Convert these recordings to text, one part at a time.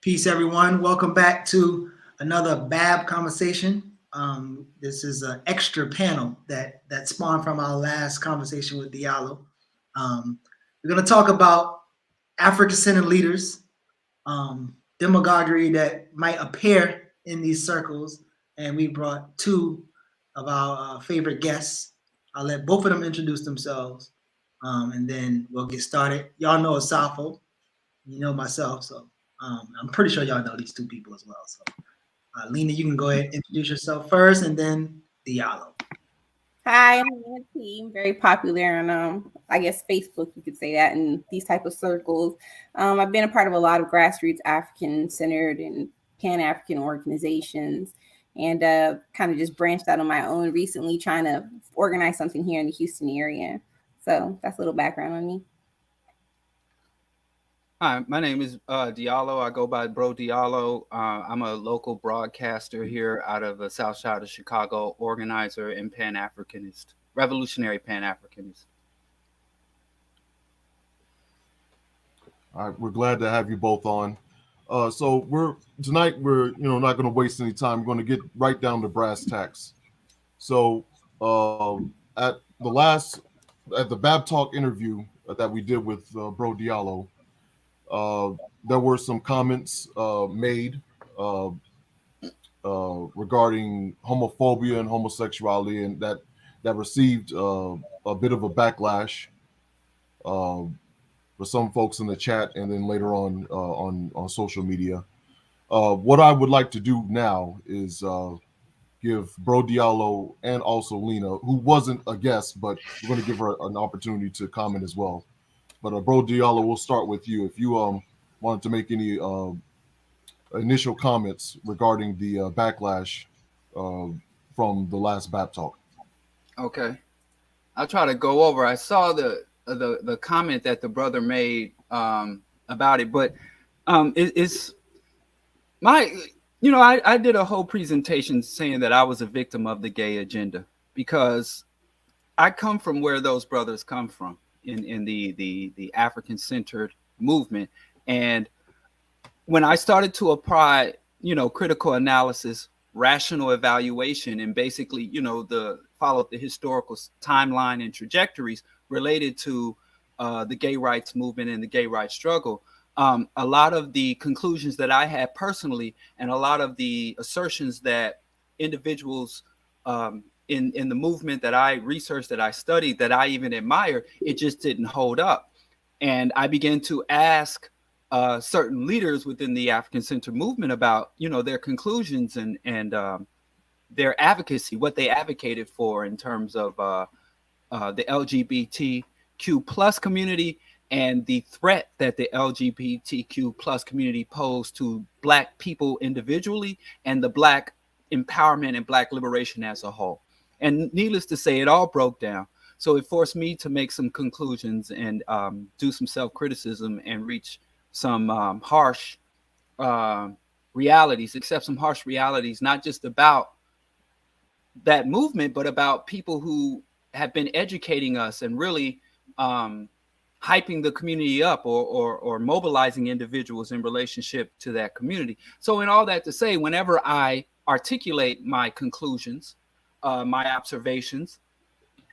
Peace, everyone. Welcome back to another BAB conversation. This is an extra panel that spawned from our last conversation with Diallo. We're going to talk about African-centered leaders, demagoguery that might appear in these circles, and we brought two of our favorite guests. I'll let both of them introduce themselves, and then we'll get started. Y'all know Asafo, you know myself, so I'm pretty sure y'all know these two people as well. So, Lena, you can go ahead and introduce yourself first, and then Diallo. Hi, I'm Lena Tee. Very popular on, I guess, Facebook, you could say that, in these type of circles. I've been a part of a lot of grassroots African-centered and Pan-African organizations, and kind of just branched out on my own recently, trying to organize something here in the Houston area. So that's a little background on me. Hi, my name is Diallo. I go by Bro Diallo. I'm a local broadcaster here out of the South Side of Chicago, organizer and Pan-Africanist, revolutionary Pan-Africanist. All right, we're glad to have you both on. So we're not going to waste any time. We're going to get right down to brass tacks. So at the Bab Talk interview that we did with Bro Diallo, there were some comments made regarding homophobia and homosexuality, and that received a bit of a backlash for some folks in the chat, and then later on social media. What I would like to do now is give Bro Diallo and also Lena, who wasn't a guest, but we're going to give her an opportunity to comment as well. But Bro Diallo, we'll start with you. If you wanted to make any initial comments regarding the backlash from the last BAP Talk. Okay, I'll try to go over. I saw the comment that the brother made about it, but it's my, I did a whole presentation saying that I was a victim of the gay agenda because I come from where those brothers come from. In the African-centered movement. And when I started to apply, critical analysis, rational evaluation, and basically, follow the historical timeline and trajectories related to the gay rights movement and the gay rights struggle, a lot of the conclusions that I had personally and a lot of the assertions that individuals in the movement that I researched, that I studied, that I even admire, it just didn't hold up. And I began to ask certain leaders within the African-centered movement about, their conclusions and their advocacy, what they advocated for in terms of the LGBTQ plus community and the threat that the LGBTQ plus community posed to Black people individually and the Black empowerment and Black liberation as a whole. And needless to say, it all broke down. So it forced me to make some conclusions and do some self-criticism and reach some harsh realities, accept some harsh realities, not just about that movement, but about people who have been educating us and really hyping the community up or mobilizing individuals in relationship to that community. So in all that to say, whenever I articulate my conclusions, my observations,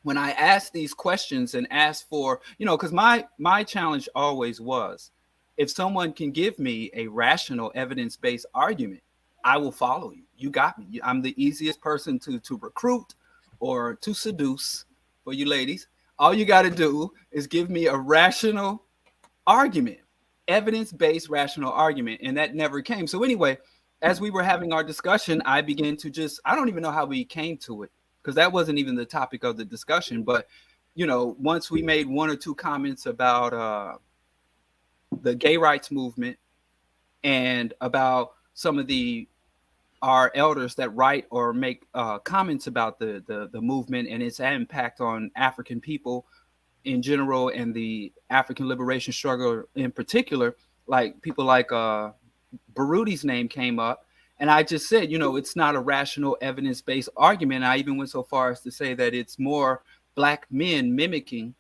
when I ask these questions and ask for, because my challenge always was, if someone can give me a rational evidence-based argument, I will follow you. You got me. I'm the easiest person to recruit or to seduce for you ladies. All you got to do is give me a rational argument, evidence-based rational argument. And that never came. So anyway, as we were having our discussion, I began to I don't even know how we came to it because that wasn't even the topic of the discussion. But, once we made one or two comments about the gay rights movement and about some of our elders that write or make comments about the movement and its impact on African people in general and the African liberation struggle in particular, like people like Baruti's name came up. And I just said, it's not a rational evidence-based argument. I even went so far as to say that it's more Black men mimicking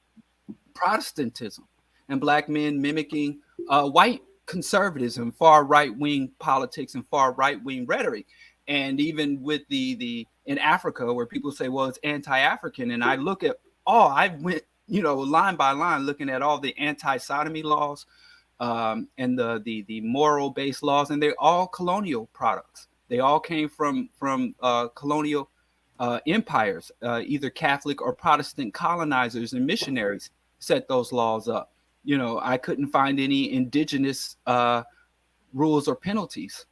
Protestantism and Black men mimicking white conservatives and far right-wing politics and far right-wing rhetoric. And even with the in Africa, where people say, well, it's anti-African, and I look at I went, line by line, looking at all the anti-sodomy laws, and the moral-based laws, and they're all colonial products. They all came from colonial empires, either Catholic or Protestant colonizers and missionaries set those laws up. I couldn't find any indigenous rules or penalties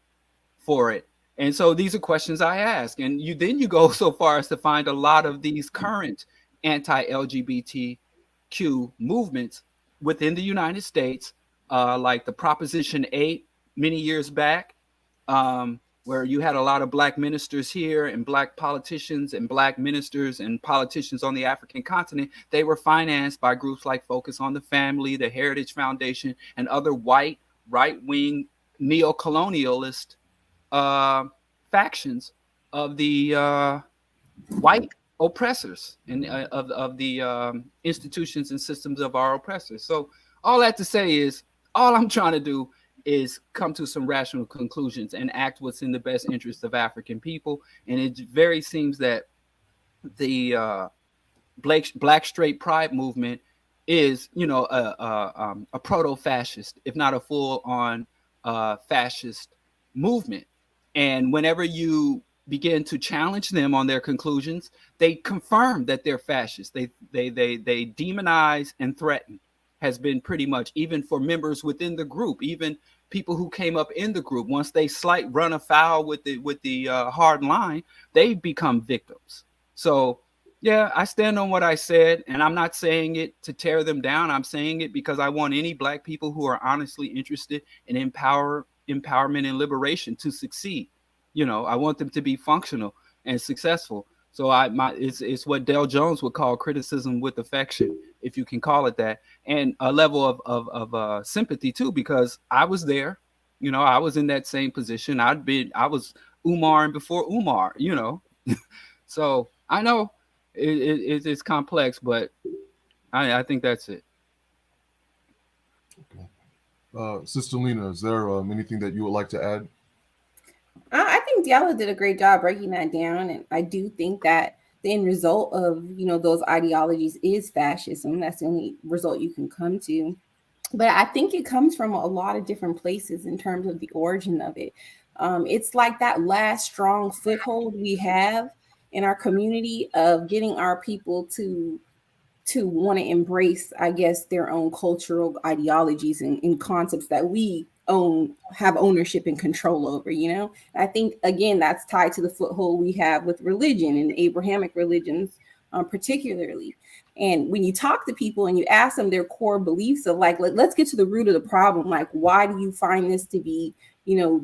for it. And so these are questions I ask. And then you go so far as to find a lot of these current anti-LGBTQ movements within the United States, like the Proposition 8 many years back, where you had a lot of Black ministers here and Black politicians and Black ministers and politicians on the African continent. They were financed by groups like Focus on the Family, the Heritage Foundation, and other white, right-wing, neo-colonialist factions of the white oppressors and of the institutions and systems of our oppressors. So all that to say is, all I'm trying to do is come to some rational conclusions and act what's in the best interest of African people. And it very seems that the Black straight pride movement is, a proto-fascist, if not a full-on fascist movement. And whenever you begin to challenge them on their conclusions, they confirm that they're fascist. They demonize and threaten. Has been pretty much, even for members within the group, even people who came up in the group, once they run afoul with the hard line, they become victims. So yeah, I stand on what I said, and I'm not saying it to tear them down. I'm saying it because I want any Black people who are honestly interested in empowerment and liberation to succeed. I want them to be functional and successful. So it's what Dale Jones would call criticism with affection, if you can call it that, and a level of sympathy too, because I was there. I was in that same position. I was Umar and before Umar. So I know it's complex, but I think that's it. Okay. Sister Lena, is there anything that you would like to add? I think Diallo did a great job breaking that down, and I do think that the end result of those ideologies is fascism. That's the only result you can come to. But I think it comes from a lot of different places in terms of the origin of it. It's like that last strong foothold we have in our community of getting our people to want to embrace, I guess, their own cultural ideologies and concepts that we have ownership and control over. I think, again, that's tied to the foothold we have with religion and Abrahamic religions, particularly. And when you talk to people and you ask them their core beliefs of let's get to the root of the problem. Like, why do you find this to be,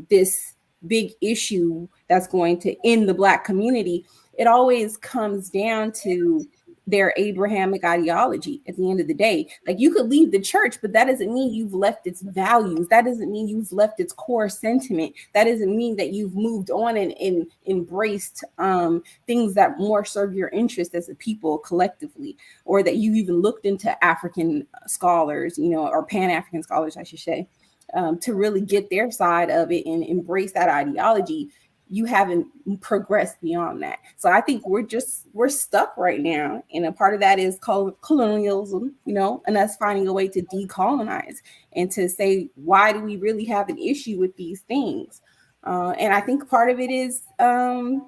this big issue that's going to end the Black community? It always comes down to their Abrahamic ideology at the end of the day. Like, you could leave the church, but that doesn't mean you've left its values. That doesn't mean you've left its core sentiment. That doesn't mean that you've moved on and embraced things that more serve your interest as a people collectively, or that you even looked into African scholars, or Pan-African scholars, I should say, to really get their side of it and embrace that ideology. You haven't progressed beyond that. So I think we're stuck right now. And a part of that is colonialism, and us finding a way to decolonize and to say, why do we really have an issue with these things? And I think part of it is the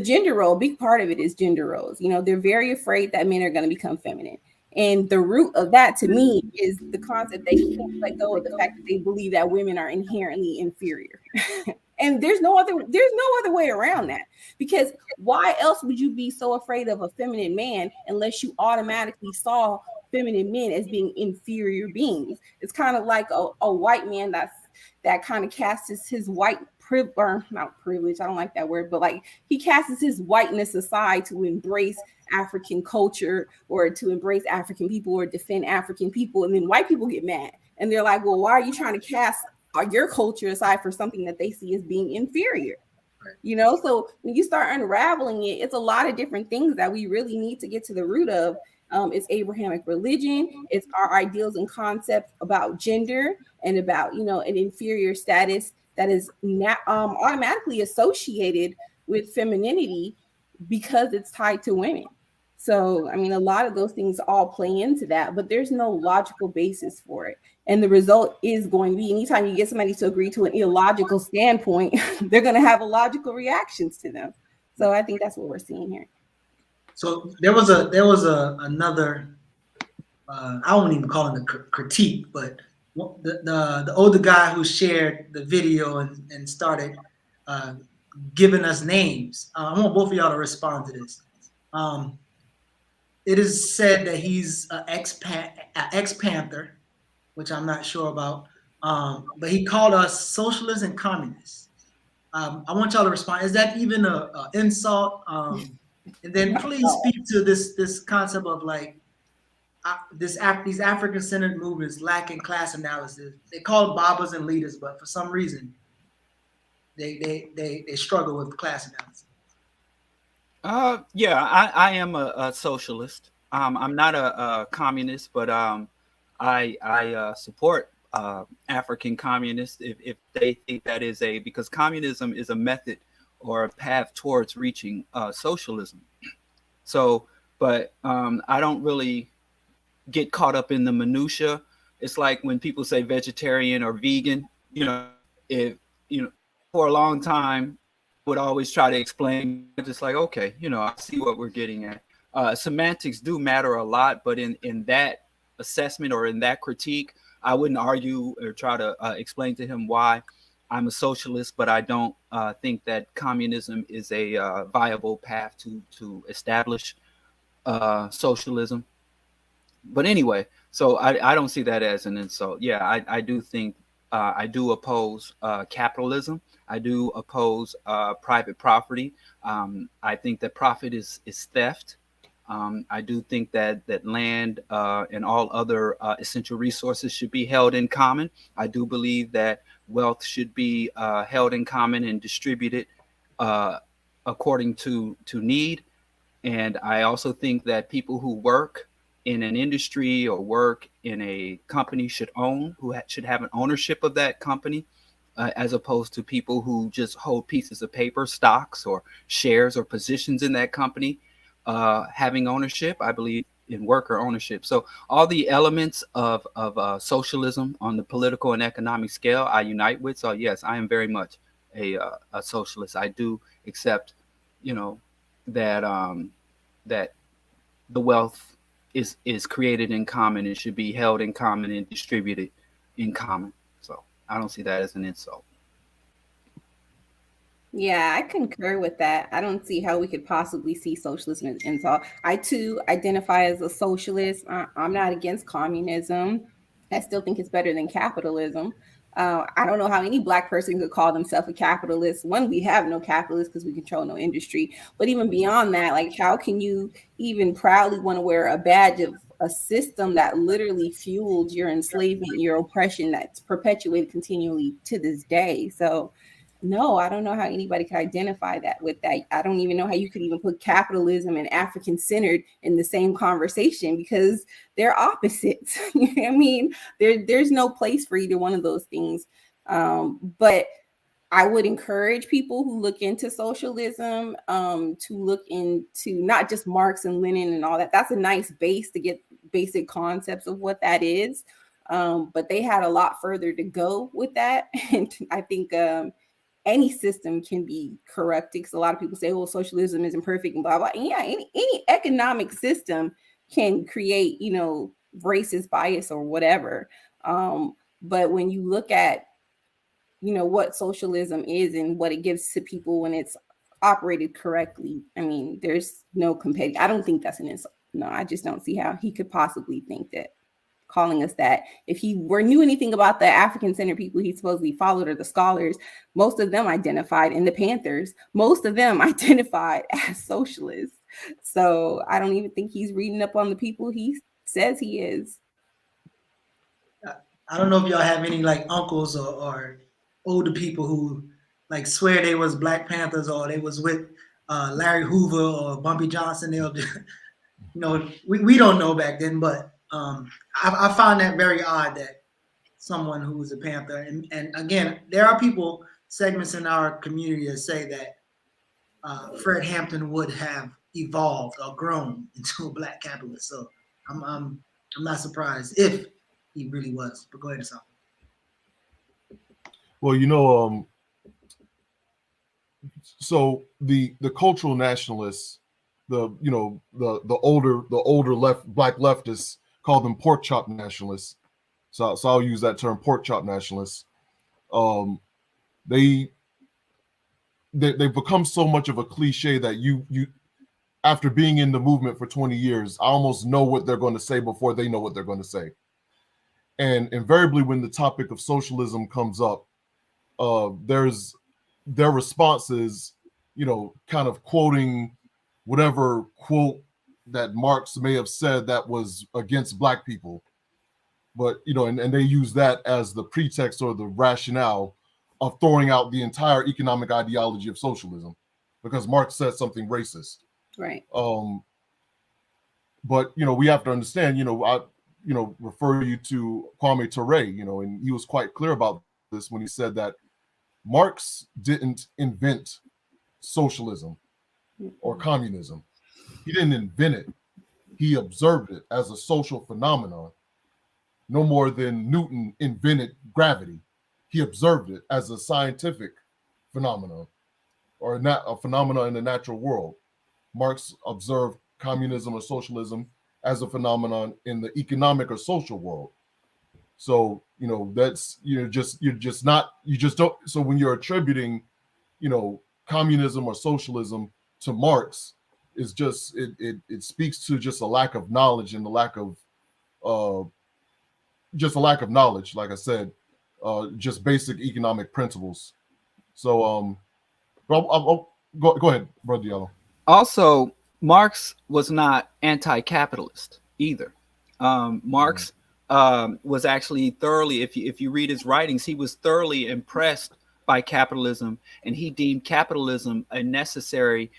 gender role. Big part of it is gender roles. They're very afraid that men are going to become feminine. And the root of that, to me, is the concept they can't let go of the fact that they believe that women are inherently inferior. And there's no other way around that, because why else would you be so afraid of a feminine man unless you automatically saw feminine men as being inferior beings? It's kind of like a white man that kind of casts his white not privilege, I don't like that word, but like he casts his whiteness aside to embrace African culture or to embrace African people or defend African people. And then white people get mad and they're like, well, why are you trying to cast your culture aside for something that they see as being inferior? So when you start unraveling it, it's a lot of different things that we really need to get to the root of. It's Abrahamic religion. It's our ideals and concepts about gender and about, an inferior status that is automatically associated with femininity because it's tied to women. So, I mean, a lot of those things all play into that, but there's no logical basis for it. And the result is going to be anytime you get somebody to agree to an illogical standpoint, they're going to have illogical reactions to them. So I think that's what we're seeing here. So there was another I won't even call it a critique, but the older guy who shared the video and started giving us names. I want both of y'all to respond to this. It is said that he's an ex-Panther, which I'm not sure about, but he called us socialists and communists. I want y'all to respond. Is that even an insult? And then please speak to this concept of like these African-centered movements lacking class analysis. They call Babas and leaders, but for some reason, they struggle with class analysis. Yeah, I am a socialist. I'm not a communist, but I support African communists if they think that is because communism is a method or a path towards reaching socialism. So, but I don't really get caught up in the minutia. It's like when people say vegetarian or vegan, for a long time, would always try to explain, just like, okay, I see what we're getting at. Semantics do matter a lot, but in that assessment or in that critique, I wouldn't argue or try to explain to him why I'm a socialist, but I don't think that communism is a viable path to establish socialism. But anyway, so I don't see that as an insult. Yeah, I do think I do oppose capitalism. I do oppose private property. I think that profit is theft. I do think that land and all other essential resources should be held in common. I do believe that wealth should be held in common and distributed according to need. And I also think that people who work in an industry or work in a company should should have an ownership of that company, as opposed to people who just hold pieces of paper, stocks or shares or positions in that company having ownership. I believe in worker ownership. So all the elements of socialism on the political and economic scale I unite with. So yes, I am very much a socialist. I do accept, that that the wealth is created in common and should be held in common and distributed in common. So I don't see that as an insult. Yeah, I concur with that. I don't see how we could possibly see socialism as an insult. I too identify as a socialist. I'm not against communism. I still think it's better than capitalism. I don't know how any Black person could call themselves a capitalist. One, we have no capitalists because we control no industry. But even beyond that, like, how can you even proudly want to wear a badge of a system that literally fueled your enslavement, your oppression, that's perpetuated continually to this day? So no, I don't know how anybody could identify that with that. I don't even know how you could even put capitalism and African-centered in the same conversation because they're opposites. I mean, there's no place for either one of those things. But I would encourage people who look into socialism to look into not just Marx and Lenin and all that. That's a nice base to get basic concepts of what that is. But they had a lot further to go with that. And I think any system can be corrupted, because a lot of people say, well, socialism isn't perfect and blah, blah. And yeah, any economic system can create, racist bias or whatever. But when you look at, what socialism is and what it gives to people when it's operated correctly, I mean, there's no competitive. I don't think that's an insult. No, I just don't see how he could possibly think that calling us that. If he knew anything about the African-centered people he supposedly followed, or the scholars, most of them identified in the Panthers. Most of them identified as socialists. So I don't even think he's reading up on the people he says he is. I don't know if y'all have any like uncles or older people who like swear they was Black Panthers or they was with Larry Hoover or Bumpy Johnson. we don't know back then, but I found that very odd that someone who was a Panther, and again, there are segments in our community that say that Fred Hampton would have evolved or grown into a black capitalist. So I'm not surprised if he really was. But go ahead, Asafo. Well, so the cultural nationalists, the older black leftists call them pork chop nationalists. So I'll use that term, pork chop nationalists. They've become so much of a cliche that you after being in the movement for 20 years, I almost know what they're going to say before they know what they're going to say. And invariably, when the topic of socialism comes up, their response is, kind of quoting whatever quote that Marx may have said that was against black people. But, and they use that as the pretext or the rationale of throwing out the entire economic ideology of socialism because Marx said something racist. Right. But, we have to understand, I refer you to Kwame Ture, and he was quite clear about this when he said that Marx didn't invent socialism or communism. He didn't invent it. He observed it as a social phenomenon, no more than Newton invented gravity. He observed it as a scientific phenomenon or a phenomenon in the natural world. Marx observed communism or socialism as a phenomenon in the economic or social world. So, that's, you just don't. So when you're attributing, communism or socialism to Marx, is just, it speaks to just a lack of knowledge and a lack of knowledge, like I said, just basic economic principles. So, I'll go ahead, Brother Diallo. Also, Marx was not anti-capitalist either. Marx was actually thoroughly, if you read his writings, he was thoroughly impressed by capitalism, and he deemed capitalism a necessary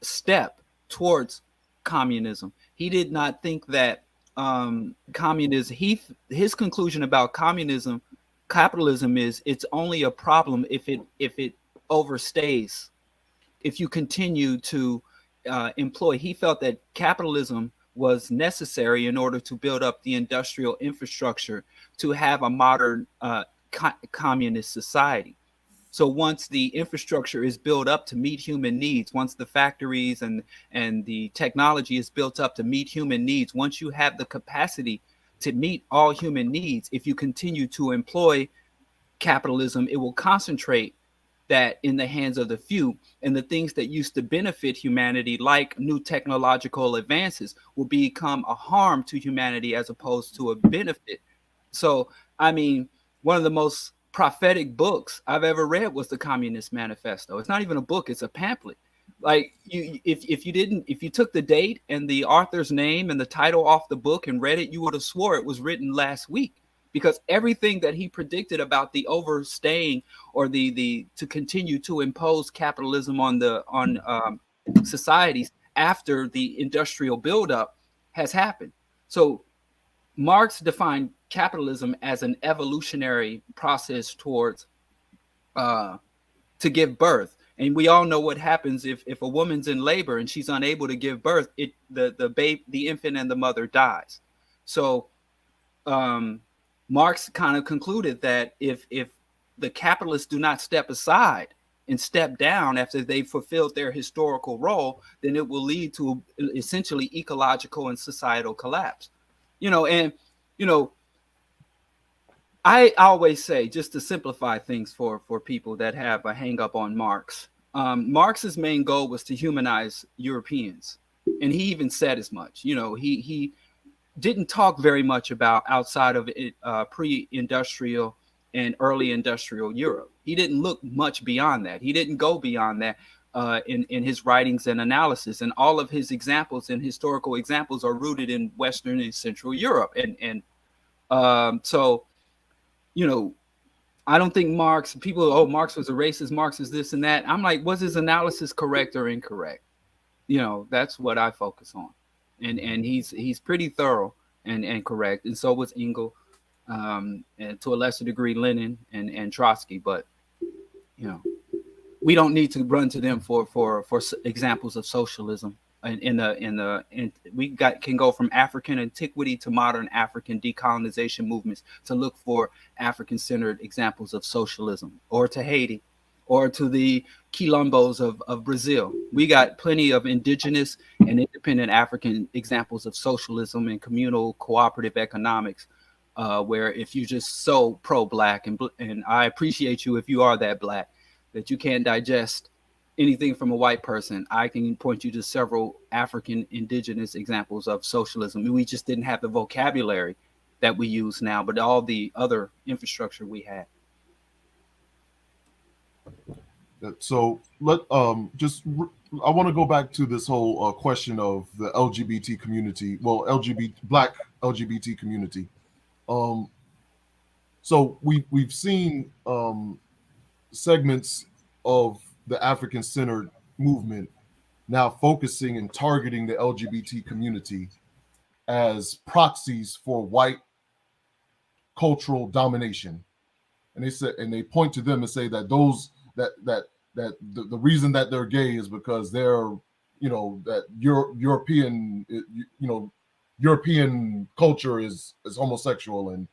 step towards communism. He did not think that communism, his conclusion about capitalism is it's only a problem if it overstays, if you continue to employ. He felt that capitalism was necessary in order to build up the industrial infrastructure to have a modern communist society. So once the infrastructure is built up to meet human needs, once the factories and the technology is built up to meet human needs, once you have the capacity to meet all human needs, if you continue to employ capitalism, it will concentrate that in the hands of the few, and the things that used to benefit humanity, like new technological advances, will become a harm to humanity as opposed to a benefit. So, I mean, one of the most prophetic books I've ever read was the Communist Manifesto. It's not even a book, it's a pamphlet. Like, if you took the date and the author's name and the title off the book and read it, you would have swore it was written last week, because everything that he predicted about the overstaying or the to continue to impose capitalism on societies after the industrial buildup has happened. So Marx defined capitalism as an evolutionary process towards to give birth. And we all know what happens if a woman's in labor and she's unable to give birth, the infant and the mother dies. So Marx kind of concluded that if the capitalists do not step aside and step down after they've fulfilled their historical role, then it will lead to essentially ecological and societal collapse. I always say, just to simplify things for people that have a hang up on Marx, Marx's main goal was to humanize Europeans. And he even said as much. He didn't talk very much about outside of pre-industrial and early industrial Europe. He didn't look much beyond that. He didn't go beyond that in his writings and analysis. And all of his examples and historical examples are rooted in Western and Central Europe. So I don't think Marx, Marx was a racist, Marx is this and that. I'm like, was his analysis correct or incorrect? that's what I focus on. And he's pretty thorough and correct. And so was Engel, and to a lesser degree, Lenin and Trotsky. But, we don't need to run to them for examples of socialism. We can go from African antiquity to modern African decolonization movements to look for African-centered examples of socialism, or to Haiti, or to the quilombos of Brazil. We got plenty of indigenous and independent African examples of socialism and communal cooperative economics, where if you just so pro-Black, and I appreciate you if you are that Black, that you can't digest anything from a white person, I can point you to several African indigenous examples of socialism. We just didn't have the vocabulary that we use now, but all the other infrastructure we had. So I want to go back to this whole question of the LGBT community, Black LGBT community. So we've seen segments of the African-centered movement now focusing and targeting the LGBT community as proxies for white cultural domination, and they point to them and say that the reason that they're gay is because they're that European culture is homosexual, and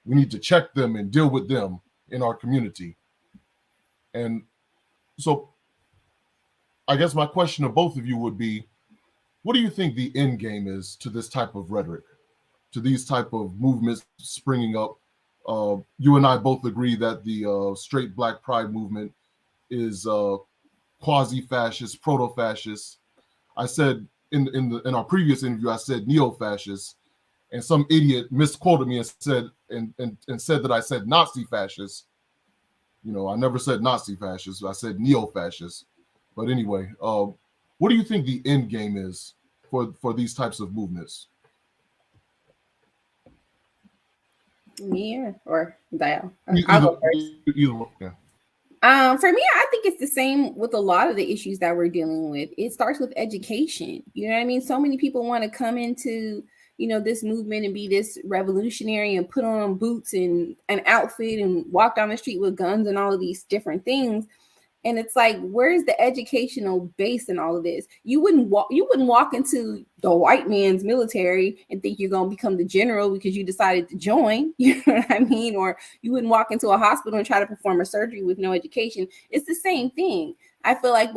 we need to check them and deal with them in our community. And so I guess my question to both of you would be, what do you think the end game is to this type of rhetoric, to these type of movements springing up? You and I both agree that the straight Black pride movement is quasi-fascist, proto-fascist. I said in our previous interview, I said neo-fascist, and some idiot misquoted me and said that I said Nazi-fascist. I never said Nazi-fascist. I said neo-fascist. But anyway, what do you think the end game is for these types of movements? Me or Dial? I'll go first. Either one, yeah. For me, I think it's the same with a lot of the issues that we're dealing with. It starts with education. You know what I mean? So many people want to come into, this movement and be this revolutionary and put on boots and an outfit and walk down the street with guns and all of these different things. And it's like, where's the educational base in all of this? You wouldn't walk into the white man's military and think you're going to become the general because you decided to join. You know what I mean? Or you wouldn't walk into a hospital and try to perform a surgery with no education. It's the same thing. I feel like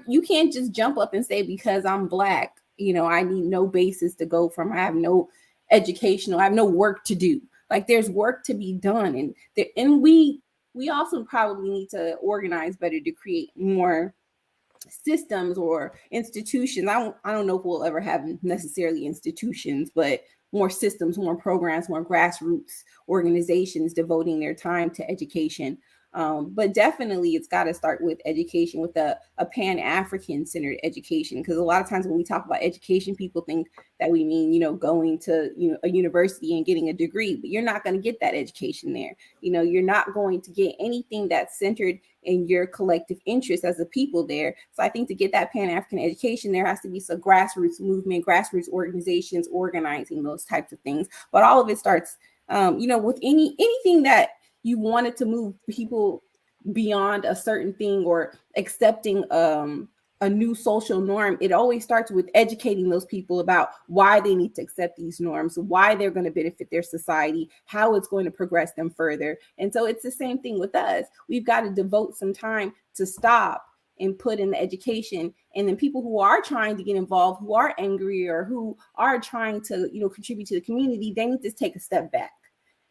you can't just jump up and say, because I'm Black, I need no basis to go from. I have no educational, I have no work to do. Like, there's work to be done. And we also probably need to organize better to create more systems or institutions. I don't know if we'll ever have necessarily institutions, but more systems, more programs, more grassroots organizations devoting their time to education. But definitely it's got to start with education, with a Pan-African centered education, because a lot of times when we talk about education, people think that we mean, going to, a university and getting a degree, but you're not going to get that education there. You're not going to get anything that's centered in your collective interest as a people there. So I think to get that Pan-African education, there has to be some grassroots movement, grassroots organizations organizing those types of things. But all of it starts, with anything that you wanted to move people beyond a certain thing or accepting a new social norm. It always starts with educating those people about why they need to accept these norms, why they're going to benefit their society, how it's going to progress them further. And so it's the same thing with us. We've got to devote some time to stop and put in the education. And then people who are trying to get involved, who are angry or who are trying to, contribute to the community, they need to take a step back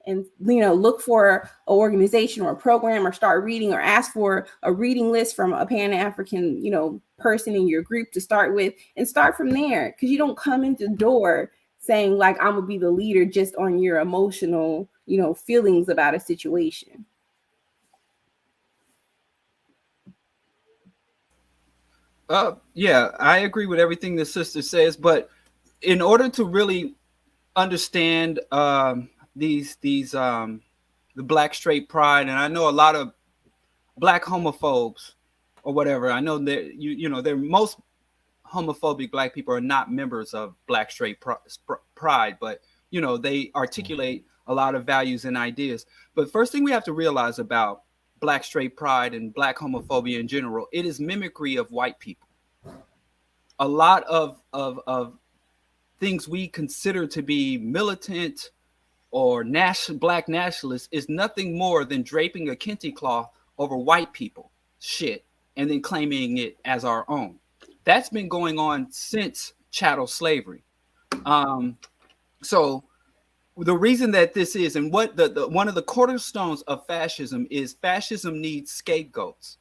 and look for an organization or a program, or start reading, or ask for a reading list from a Pan-African person in your group to start with, and start from there. Because you don't come into the door saying like, I'm gonna be the leader just on your emotional feelings about a situation. Yeah, I agree with everything the sister says, but in order to really understand the Black straight pride, and I know a lot of Black homophobes or whatever, I know that they're most homophobic Black people are not members of Black straight pride, but they articulate a lot of values and ideas. But first thing we have to realize about Black straight pride and Black homophobia in general, it is mimicry of white people. A lot of things we consider to be militant or Black nationalists is nothing more than draping a kente cloth over white people shit and then claiming it as our own. That's been going on since chattel slavery. So the reason that this is, and what the one of the cornerstones of fascism is, fascism needs scapegoats.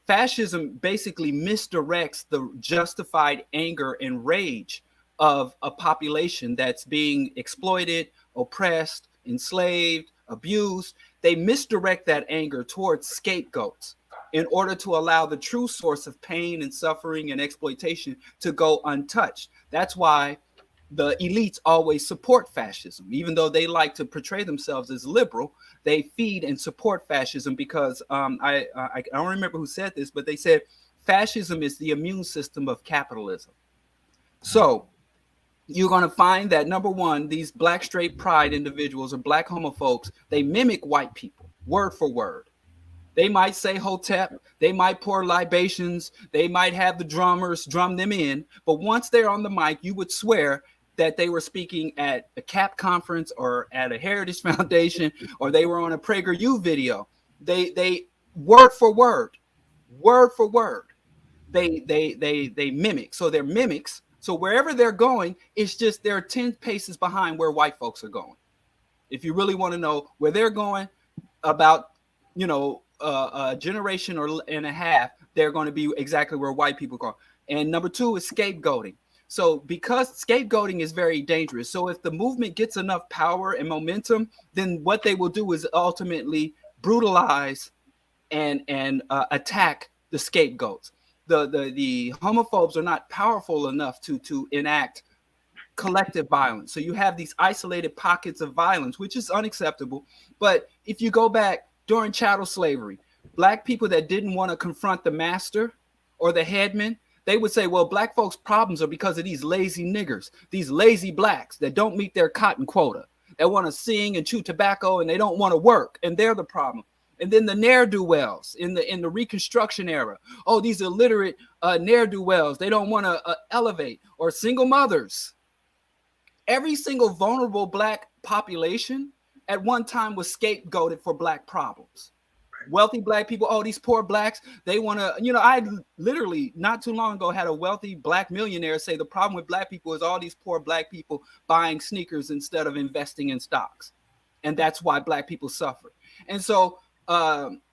Fascism basically misdirects the justified anger and rage of a population that's being exploited, oppressed, enslaved, abused. They misdirect that anger towards scapegoats in order to allow the true source of pain and suffering and exploitation to go untouched. That's why the elites always support fascism. Even though they like to portray themselves as liberal, they feed and support fascism because I don't remember who said this, but they said fascism is the immune system of capitalism. So you're going to find that, number one, these Black straight pride individuals or Black homophobes, they mimic white people word for word. They might say hotep, they might pour libations, they might have the drummers drum them in, but once they're on the mic, you would swear that they were speaking at a CAP conference or at a Heritage Foundation, or they were on a PragerU video. They word for word, they mimic. So they're mimics. So wherever they're going, it's just they're 10 paces behind where white folks are going. If you really want to know where they're going, about a generation and a half, they're going to be exactly where white people go. And number two is scapegoating. So because scapegoating is very dangerous. So if the movement gets enough power and momentum, then what they will do is ultimately brutalize and attack the scapegoats. The homophobes are not powerful enough to enact collective violence. So you have these isolated pockets of violence, which is unacceptable. But if you go back during chattel slavery, Black people that didn't want to confront the master or the headman, they would say, well, Black folks' problems are because of these lazy niggers, these lazy Blacks that don't meet their cotton quota, that want to sing and chew tobacco and they don't want to work, and they're the problem. And then the ne'er-do-wells in the Reconstruction era, oh, these illiterate ne'er-do-wells, they don't want to elevate, or single mothers. Every single vulnerable Black population at one time was scapegoated for Black problems. Wealthy Black people, oh, these poor Blacks, they want to, I literally not too long ago had a wealthy Black millionaire say the problem with Black people is all these poor Black people buying sneakers instead of investing in stocks. And that's why Black people suffer. And so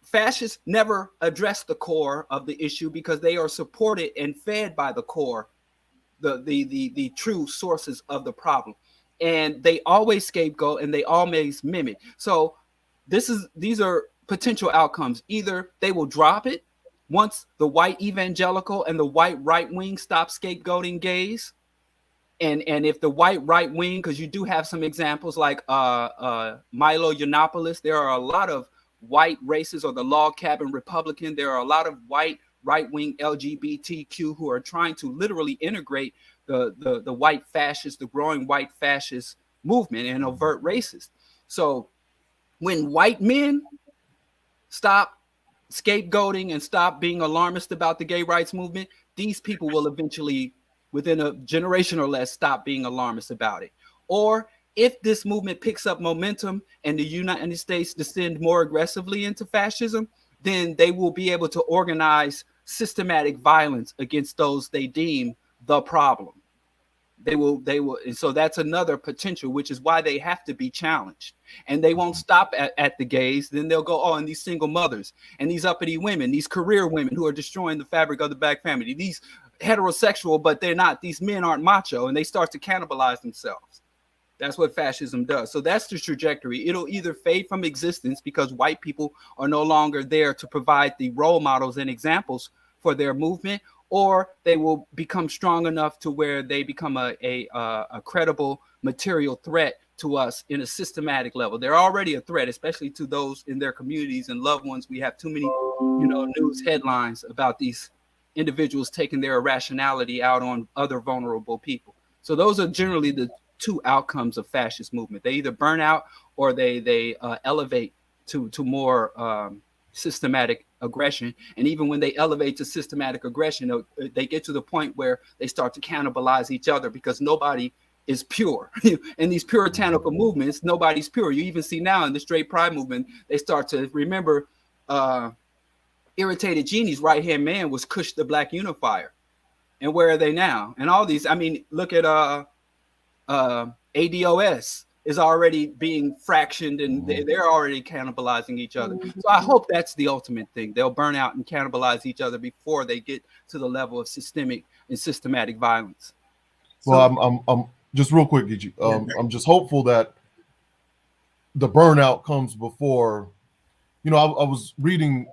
fascists never address the core of the issue because they are supported and fed by the core, the true sources of the problem. And they always scapegoat and they always mimic. So these are potential outcomes. Either they will drop it once the white evangelical and the white right wing stop scapegoating gays. And if the white right wing, because you do have some examples like Milo Yiannopoulos, there are a lot of white racists, or the Log Cabin Republican, there are a lot of white right-wing LGBTQ who are trying to literally integrate the white fascist, the growing white fascist movement and overt racist. So when white men stop scapegoating and stop being alarmist about the gay rights movement, these people will eventually, within a generation or less, stop being alarmist about it. Or if this movement picks up momentum and the United States descend more aggressively into fascism, then they will be able to organize systematic violence against those they deem the problem. They will, and so that's another potential, which is why they have to be challenged. And they won't stop at the gays. Then they'll go, oh, and these single mothers and these uppity women, these career women who are destroying the fabric of the Black family, these heterosexual, but they're not, these men aren't macho, and they start to cannibalize themselves. That's what fascism does. So that's the trajectory. It'll either fade from existence because white people are no longer there to provide the role models and examples for their movement, or they will become strong enough to where they become a credible material threat to us in a systematic level. They're already a threat, especially to those in their communities and loved ones. We have too many, news headlines about these individuals taking their irrationality out on other vulnerable people. So those are generally the two outcomes of fascist movement. They either burn out or they elevate to more systematic aggression. And even when they elevate to systematic aggression, they get to the point where they start to cannibalize each other, because nobody is pure. In these puritanical movements, nobody's pure. You even see now in the straight pride movement, they start to remember Irritated Genie's right-hand man was Kush the Black Unifier. And where are they now? And all these, I mean, look at ADOS is already being fractioned, and they're already cannibalizing each other. So I hope that's the ultimate thing. They'll burn out and cannibalize each other before they get to the level of systemic and systematic violence. Well, I'm just real quick, Geechee. I'm just hopeful that the burnout comes before. You know, I was reading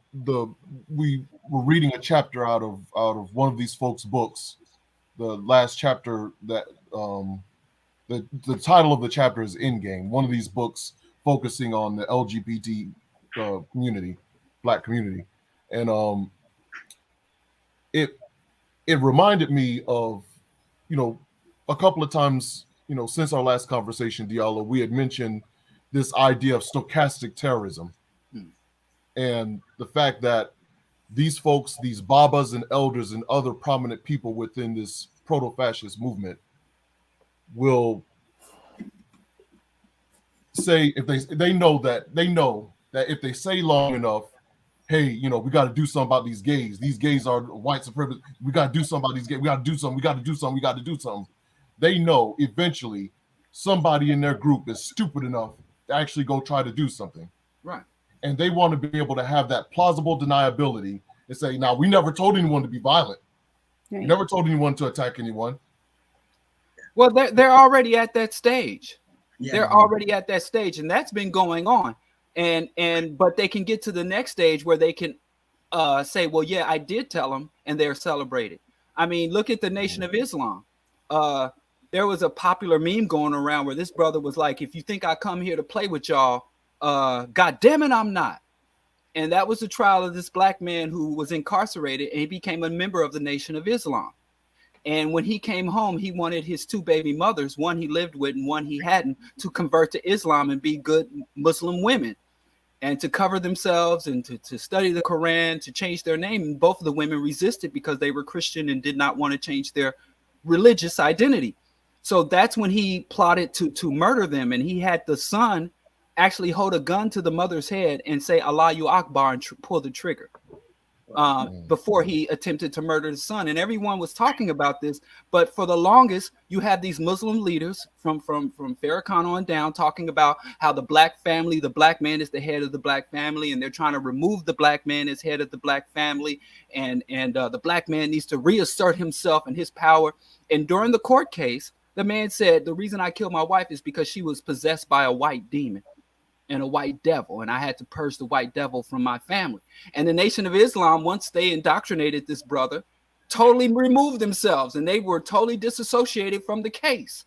we were reading a chapter out of one of these folks' books. The last chapter that the title of the chapter is Endgame. One of these books focusing on the LGBT community, Black community, and it reminded me of, you know, a couple of times, you know, since our last conversation, Diallo, we had mentioned this idea of stochastic terrorism. And the fact that these folks, these babas and elders and other prominent people within this proto-fascist movement will say, if they know that if they say long enough, hey, you know, we got to do something about these gays. These gays are white supremacists. We got to do something about these gays. We got to do something. We got to do something. We got to do something. They know eventually somebody in their group is stupid enough to actually go try to do something. Right. And they want to be able to have that plausible deniability and say, now, we never told anyone to be violent. Right. We never told anyone to attack anyone. Well, they're already at that stage. Yeah. They're already at that stage, and that's been going on. But they can get to the next stage where they can say, well, yeah, I did tell them, and they're celebrated. I mean, look at the Nation of Islam. There was a popular meme going around where this brother was like, if you think I come here to play with y'all, God damn it, I'm not. And that was the trial of this black man who was incarcerated, and he became a member of the Nation of Islam. And when he came home, he wanted his two baby mothers, one he lived with and one he hadn't, to convert to Islam and be good Muslim women and to cover themselves and to study the Quran, to change their name. And both of the women resisted because they were Christian and did not want to change their religious identity. So that's when he plotted to murder them. And he had the son actually hold a gun to the mother's head and say Allahu Akbar and pull the trigger before he attempted to murder the son. And everyone was talking about this, but for the longest, you have these Muslim leaders from Farrakhan on down talking about how the black family, the black man is the head of the black family, and they're trying to remove the black man as head of the black family, and the black man needs to reassert himself and his power. And during the court case, the man said, the reason I killed my wife is because she was possessed by a white demon and a white devil, and I had to purge the white devil from my family. And the Nation of Islam, once they indoctrinated this brother, totally removed themselves, and they were totally disassociated from the case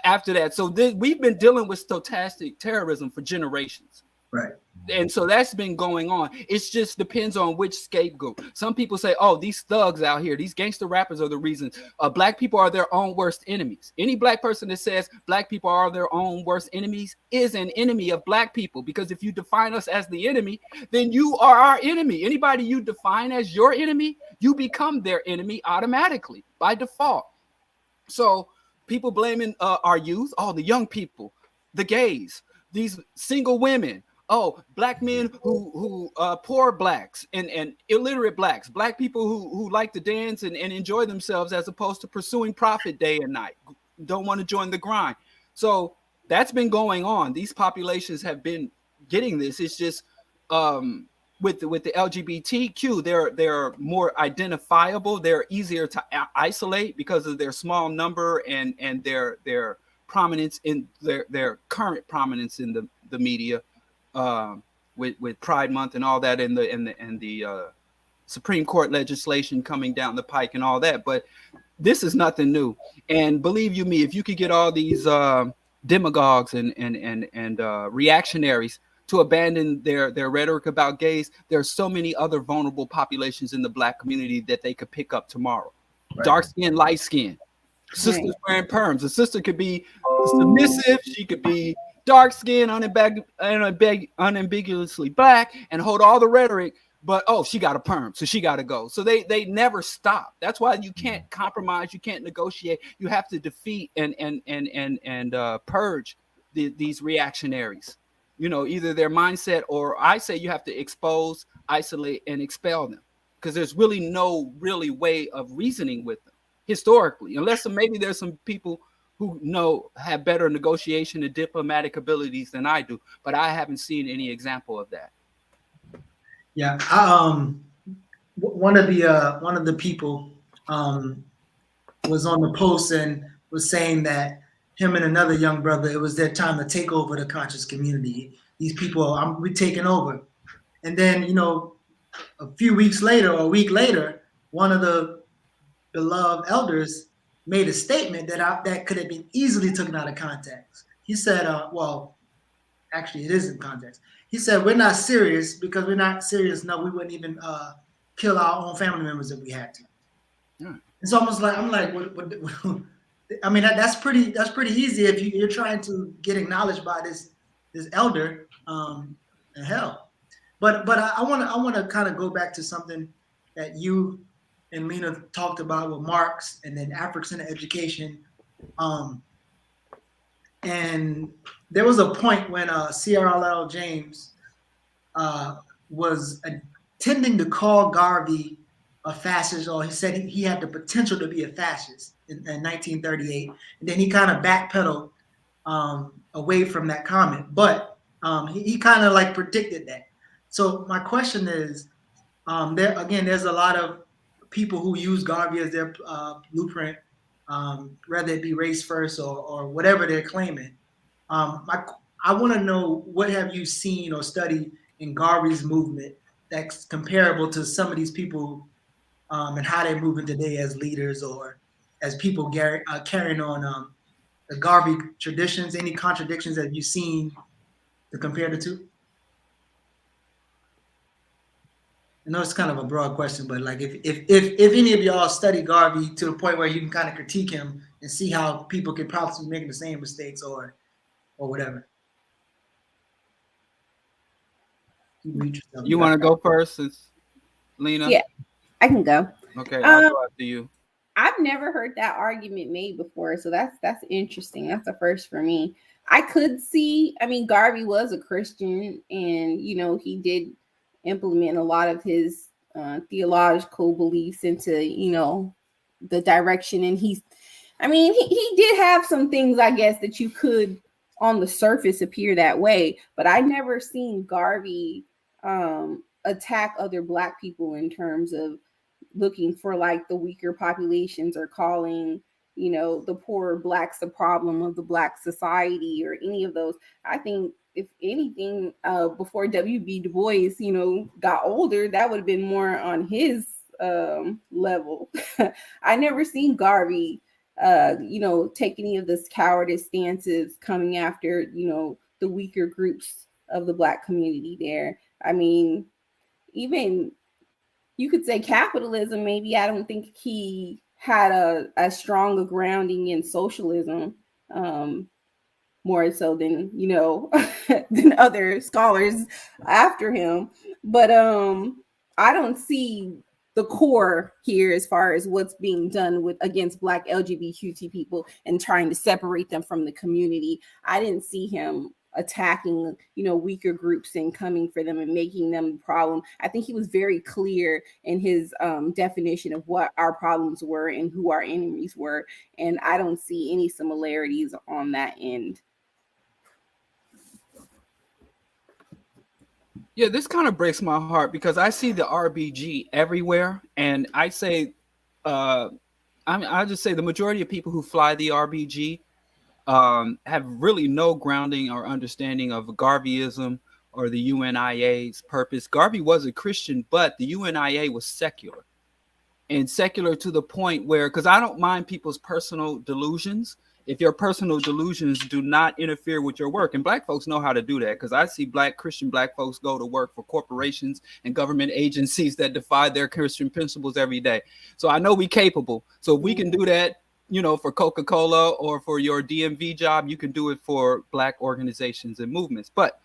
after that. So we've been dealing with stochastic terrorism for generations. Right. And so that's been going on. It just depends on which scapegoat. Some people say, oh, these thugs out here, these gangster rappers are the reason. Black people are their own worst enemies. Any black person that says black people are their own worst enemies is an enemy of black people, because if you define us as the enemy, then you are our enemy. Anybody you define as your enemy, you become their enemy automatically by default. So people blaming our youth, the young people, the gays, these single women, black men who poor blacks and illiterate blacks, black people who like to dance and enjoy themselves as opposed to pursuing profit day and night, don't want to join the grind. So that's been going on. These populations have been getting this. It's just with the LGBTQ, they're more identifiable. They're easier to isolate because of their small number and their prominence in their current prominence in the media. With Pride Month and all that, and the Supreme Court legislation coming down the pike and all that, but this is nothing new. And believe you me, if you could get all these demagogues and reactionaries to abandon their rhetoric about gays, there are so many other vulnerable populations in the Black community that they could pick up tomorrow. Right. Dark skin, light skin, sisters wearing perms. A sister could be submissive, she could be dark skin, unambiguously Black, and hold all the rhetoric, but she got a perm, so she got to go. So they never stop. That's why you can't compromise, you can't negotiate. You have to defeat and purge these reactionaries. Either their mindset, or I say you have to expose, isolate, and expel them, because there's really no way of reasoning with them historically, unless maybe there's some people who have better negotiation and diplomatic abilities than I do, but I haven't seen any example of that. Yeah, one of the people was on the post and was saying that him and another young brother, it was their time to take over the conscious community. These people, we're taking over. And then, a few weeks later or a week later, one of the beloved elders made a statement that could have been easily taken out of context. He said, actually it is in context. He said, we're not serious because we're not serious. No, we wouldn't even kill our own family members if we had to. Yeah. It's almost like, I'm like, what I mean, that's pretty easy if you're trying to get acknowledged by this elder in hell. But I want to kind of go back to something that you and Lena talked about with Marx and then African education. And there was a point when CRL James was intending to call Garvey a fascist, or he said he had the potential to be a fascist in 1938. And then he kind of backpedaled away from that comment, but he kind of like predicted that. So my question is, there's a lot of people who use Garvey as their blueprint, whether it be race first or whatever they're claiming. I want to know, what have you seen or studied in Garvey's movement that's comparable to some of these people and how they're moving today as leaders or as people carrying on the Garvey traditions? Any contradictions that you've seen to compare the two? I know it's kind of a broad question, but like if any of y'all study Garvey to the point where you can kind of critique him and see how people could possibly make the same mistakes or whatever. You want to go first, Lena? Yeah, I can go. Okay, I'll go after you. I've never heard that argument made before, so that's interesting. That's a first for me. I could see, Garvey was a Christian, and he did implement a lot of his theological beliefs into the direction, and he did have some things, I guess, that you could on the surface appear that way, but I never seen Garvey attack other Black people in terms of looking for like the weaker populations or calling the poor Blacks the problem of the Black society or any of those. I think if anything, before W.B. Du Bois, got older, that would have been more on his level. I never seen Garvey, take any of this cowardice stances coming after, the weaker groups of the Black community there. Even you could say capitalism, maybe. I don't think he had a stronger grounding in socialism, more so than than other scholars after him. But I don't see the core here as far as what's being done against Black LGBTQ people and trying to separate them from the community. I didn't see him attacking weaker groups and coming for them and making them a problem. I think he was very clear in his definition of what our problems were and who our enemies were, and I don't see any similarities on that end. Yeah, this kind of breaks my heart because I see the RBG everywhere, and I say, I just say the majority of people who fly the RBG have really no grounding or understanding of Garveyism or the UNIA's purpose. Garvey was a Christian, but the UNIA was secular, and secular to the point where, because I don't mind people's personal delusions if your personal delusions do not interfere with your work. And Black folks know how to do that, because I see Christian Black folks go to work for corporations and government agencies that defy their Christian principles every day. So I know we're capable. So if we can do that, for Coca-Cola or for your DMV job, you can do it for Black organizations and movements. But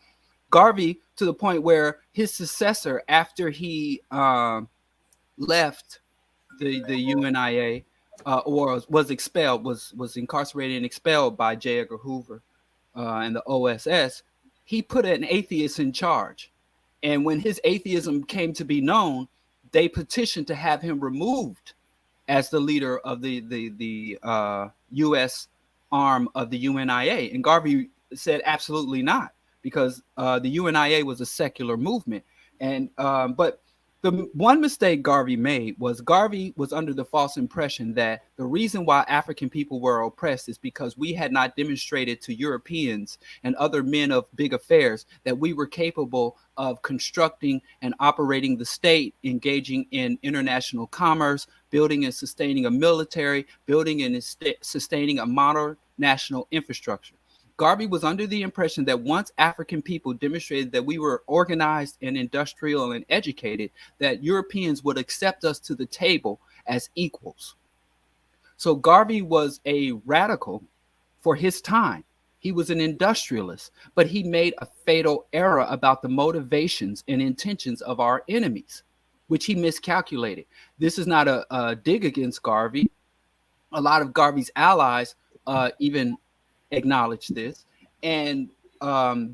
Garvey, to the point where his successor, after he left the UNIA, or was expelled, was incarcerated and expelled by J. Edgar Hoover and the OSS, he put an atheist in charge. And when his atheism came to be known, they petitioned to have him removed as the leader of the U.S. arm of the UNIA. And Garvey said absolutely not, because the UNIA was a secular movement. And but the one mistake Garvey made was under the false impression that the reason why African people were oppressed is because we had not demonstrated to Europeans and other men of big affairs that we were capable of constructing and operating the state, engaging in international commerce, building and sustaining a military, building and sustaining a modern national infrastructure. Garvey was under the impression that once African people demonstrated that we were organized and industrial and educated, that Europeans would accept us to the table as equals. So Garvey was a radical for his time. He was an industrialist, but he made a fatal error about the motivations and intentions of our enemies, which he miscalculated. This is not a dig against Garvey. A lot of Garvey's allies even acknowledge this, and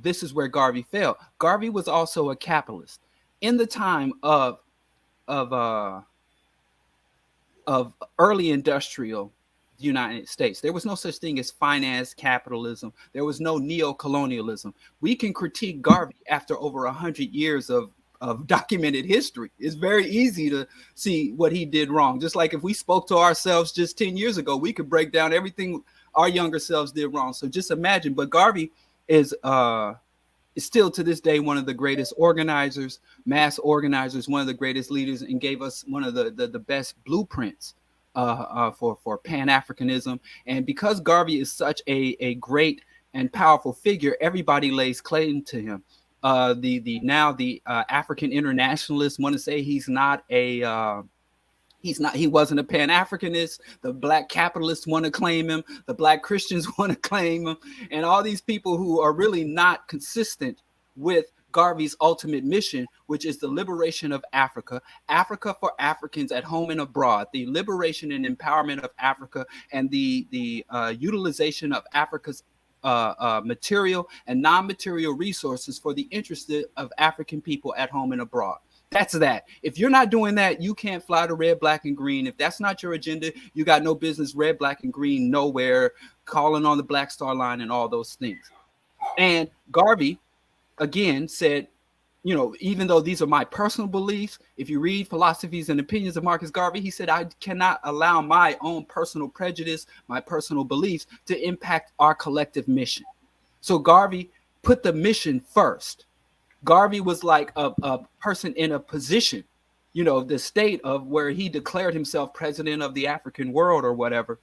this is where Garvey failed. Garvey was also a capitalist. In the time of early industrial United States, there was no such thing as finance capitalism. There was no neo-colonialism. We can critique Garvey after over 100 years of documented history. It's very easy to see what he did wrong. Just like if we spoke to ourselves just 10 years ago, we could break down everything our younger selves did wrong. So just imagine. But Garvey is still to this day one of the greatest organizers, mass organizers, one of the greatest leaders, and gave us one of the best blueprints for Pan-Africanism. And because Garvey is such a great and powerful figure, everybody lays claim to him. The African internationalists want to say he wasn't a Pan-Africanist. The Black capitalists want to claim him. The Black Christians want to claim him. And all these people who are really not consistent with Garvey's ultimate mission, which is the liberation of Africa, Africa for Africans at home and abroad, the liberation and empowerment of Africa, and the utilization of Africa's material and non-material resources for the interest of African people at home and abroad. That's that. If you're not doing that, you can't fly the red, black, and green. If that's not your agenda, you got no business red, black, and green nowhere, calling on the Black Star Line and all those things. And Garvey, again, said, even though these are my personal beliefs, if you read Philosophies and Opinions of Marcus Garvey, he said, I cannot allow my own personal prejudice, my personal beliefs to impact our collective mission. So Garvey put the mission first. Garvey was like a person in a position, the state of where he declared himself president of the African world or whatever,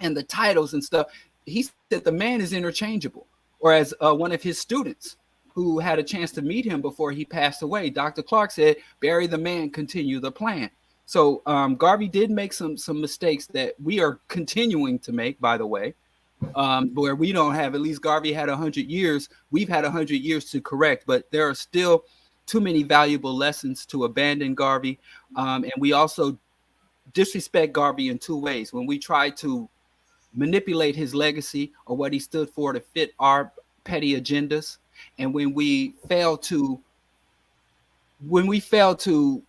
and the titles and stuff. He said the man is interchangeable. Or as one of his students who had a chance to meet him before he passed away, Dr. Clark said, bury the man, continue the plan. So Garvey did make some mistakes that we are continuing to make, by the way. Where we don't have, at least Garvey had 100 years. We've had 100 years to correct, but there are still too many valuable lessons to abandon Garvey. And we also disrespect Garvey in two ways. When we try to manipulate his legacy or what he stood for to fit our petty agendas, and when we fail to we fail to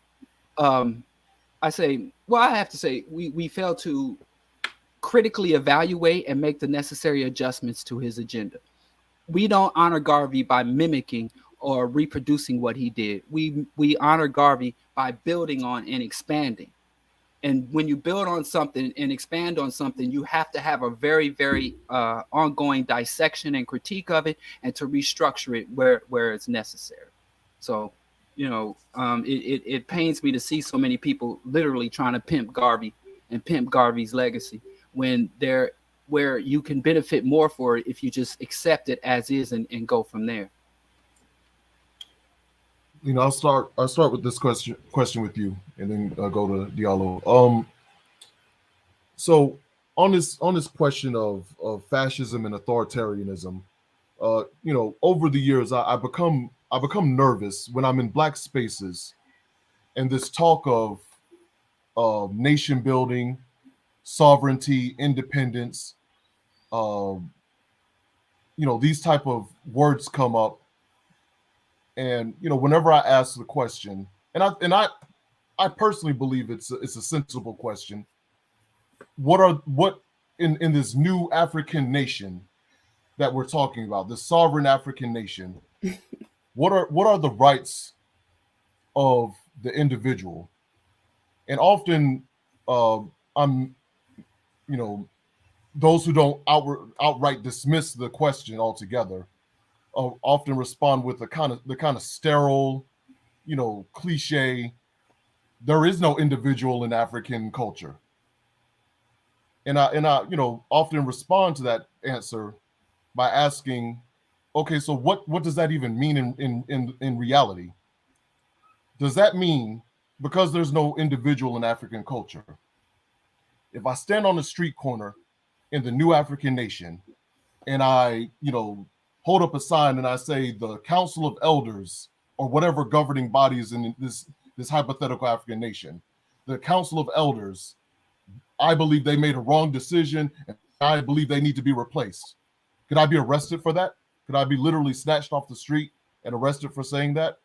critically evaluate and make the necessary adjustments to his agenda. We don't honor Garvey by mimicking or reproducing what he did. We honor Garvey by building on and expanding. And when you build on something and expand on something, you have to have a very, very ongoing dissection and critique of it, and to restructure it where it's necessary. So, it pains me to see so many people literally trying to pimp Garvey and pimp Garvey's legacy when where you can benefit more for it if you just accept it as is and go from there? You know, I'll start with this question with you, and then go to Diallo. So on this question of fascism and authoritarianism, you know, over the years, I become nervous when I'm in Black spaces, and this talk of nation building, sovereignty, independence, you know, these type of words come up. And you know, whenever I ask the question, and I personally believe it's a sensible question. What in this new African nation that we're talking about, the sovereign African nation, what are the rights of the individual? And often, I'm, you know, those who don't outright dismiss the question altogether, often respond with the kind of sterile, you know, cliche, there is no individual in African culture. And I you know, often respond to that answer by asking, okay, so what does that even mean in reality? Does that mean because there's no individual in African culture, if I stand on the street corner in the new African nation and I, you know, hold up a sign and I say the Council of Elders or whatever governing body is in this hypothetical African nation, the Council of Elders, I believe they made a wrong decision and I believe they need to be replaced. Could I be arrested for that? Could I be literally snatched off the street and arrested for saying that?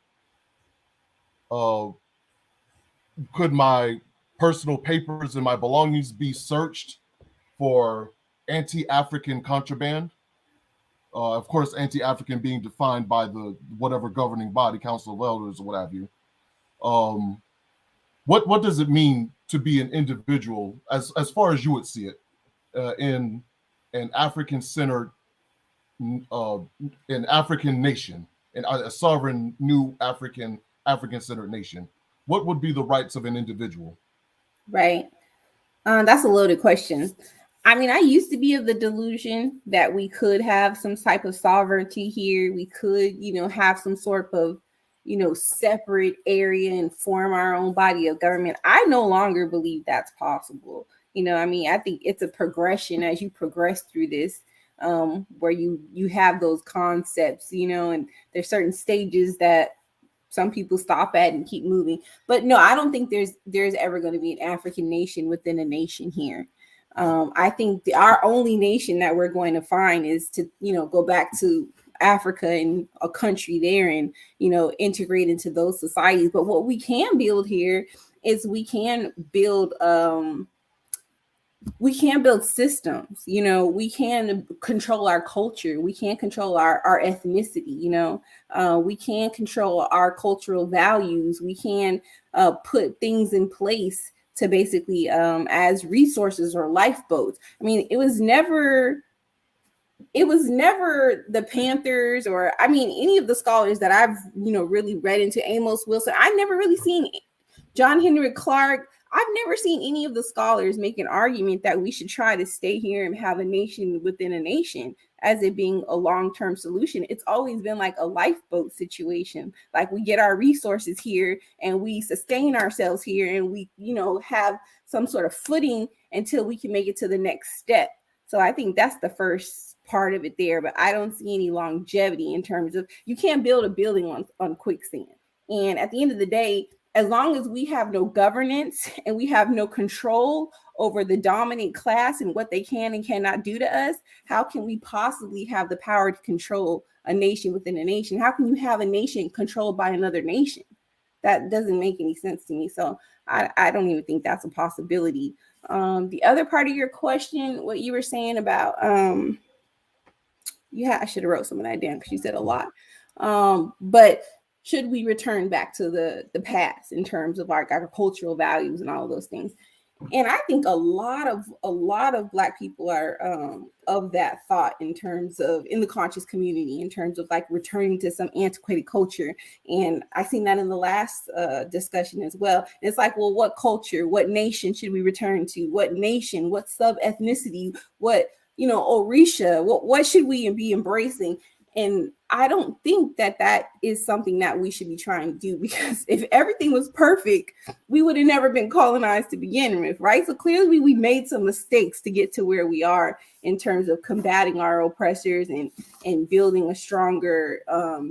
Could my personal papers and my belongings be searched for anti-African contraband? Of course, anti-African being defined by the whatever governing body, Council of Elders or what have you. What does it mean to be an individual, as far as you would see it, in an African-centered, an African nation, and a sovereign new African-centered nation? What would be the rights of an individual? Right. That's a loaded question. I mean, I used to be of the delusion that we could have some type of sovereignty here. We could, you know, have some sort of, you know, separate area and form our own body of government. I no longer believe that's possible. You know, I mean, I think it's a progression as you progress through this, where you have those concepts, you know, and there's certain stages that some people stop at and keep moving. But no, I don't think there's ever going to be an African nation within a nation here. I think our only nation that we're going to find is to, you know, go back to Africa and a country there and, you know, integrate into those societies. But what we can build here is we can build systems. You know, we can control our culture. We can control our ethnicity. You know, we can control our cultural values. We can put things in place to basically as resources or lifeboats. I mean, it was never the Panthers or, I mean, any of the scholars that I've, you know, really read into, Amos Wilson. I've never really seen John Henry Clark. I've never seen any of the scholars make an argument that we should try to stay here and have a nation within a nation as it being a long-term solution. It's always been like a lifeboat situation. Like we get our resources here and we sustain ourselves here and we, you know, have some sort of footing until we can make it to the next step. So I think that's the first part of it there, but I don't see any longevity in terms of, you can't build a building on quicksand. And at the end of the day, as long as we have no governance and we have no control over the dominant class and what they can and cannot do to us, how can we possibly have the power to control a nation within a nation? How can you have a nation controlled by another nation? That doesn't make any sense to me. So I don't even think that's a possibility. The other part of your question, what you were saying about, I should have wrote some of that down because you said a lot. But should we return back to the past in terms of our cultural values and all of those things? And I think a lot of Black people are of that thought in terms of, in the conscious community, in terms of like returning to some antiquated culture. And I seen that in the last discussion as well. And it's like, well, what culture, what nation should we return to? What nation, what sub-ethnicity, what Orisha, what should we be embracing? And I don't think that is something that we should be trying to do, because if everything was perfect, we would have never been colonized to begin with, right? So clearly we made some mistakes to get to where we are in terms of combating our oppressors and building a stronger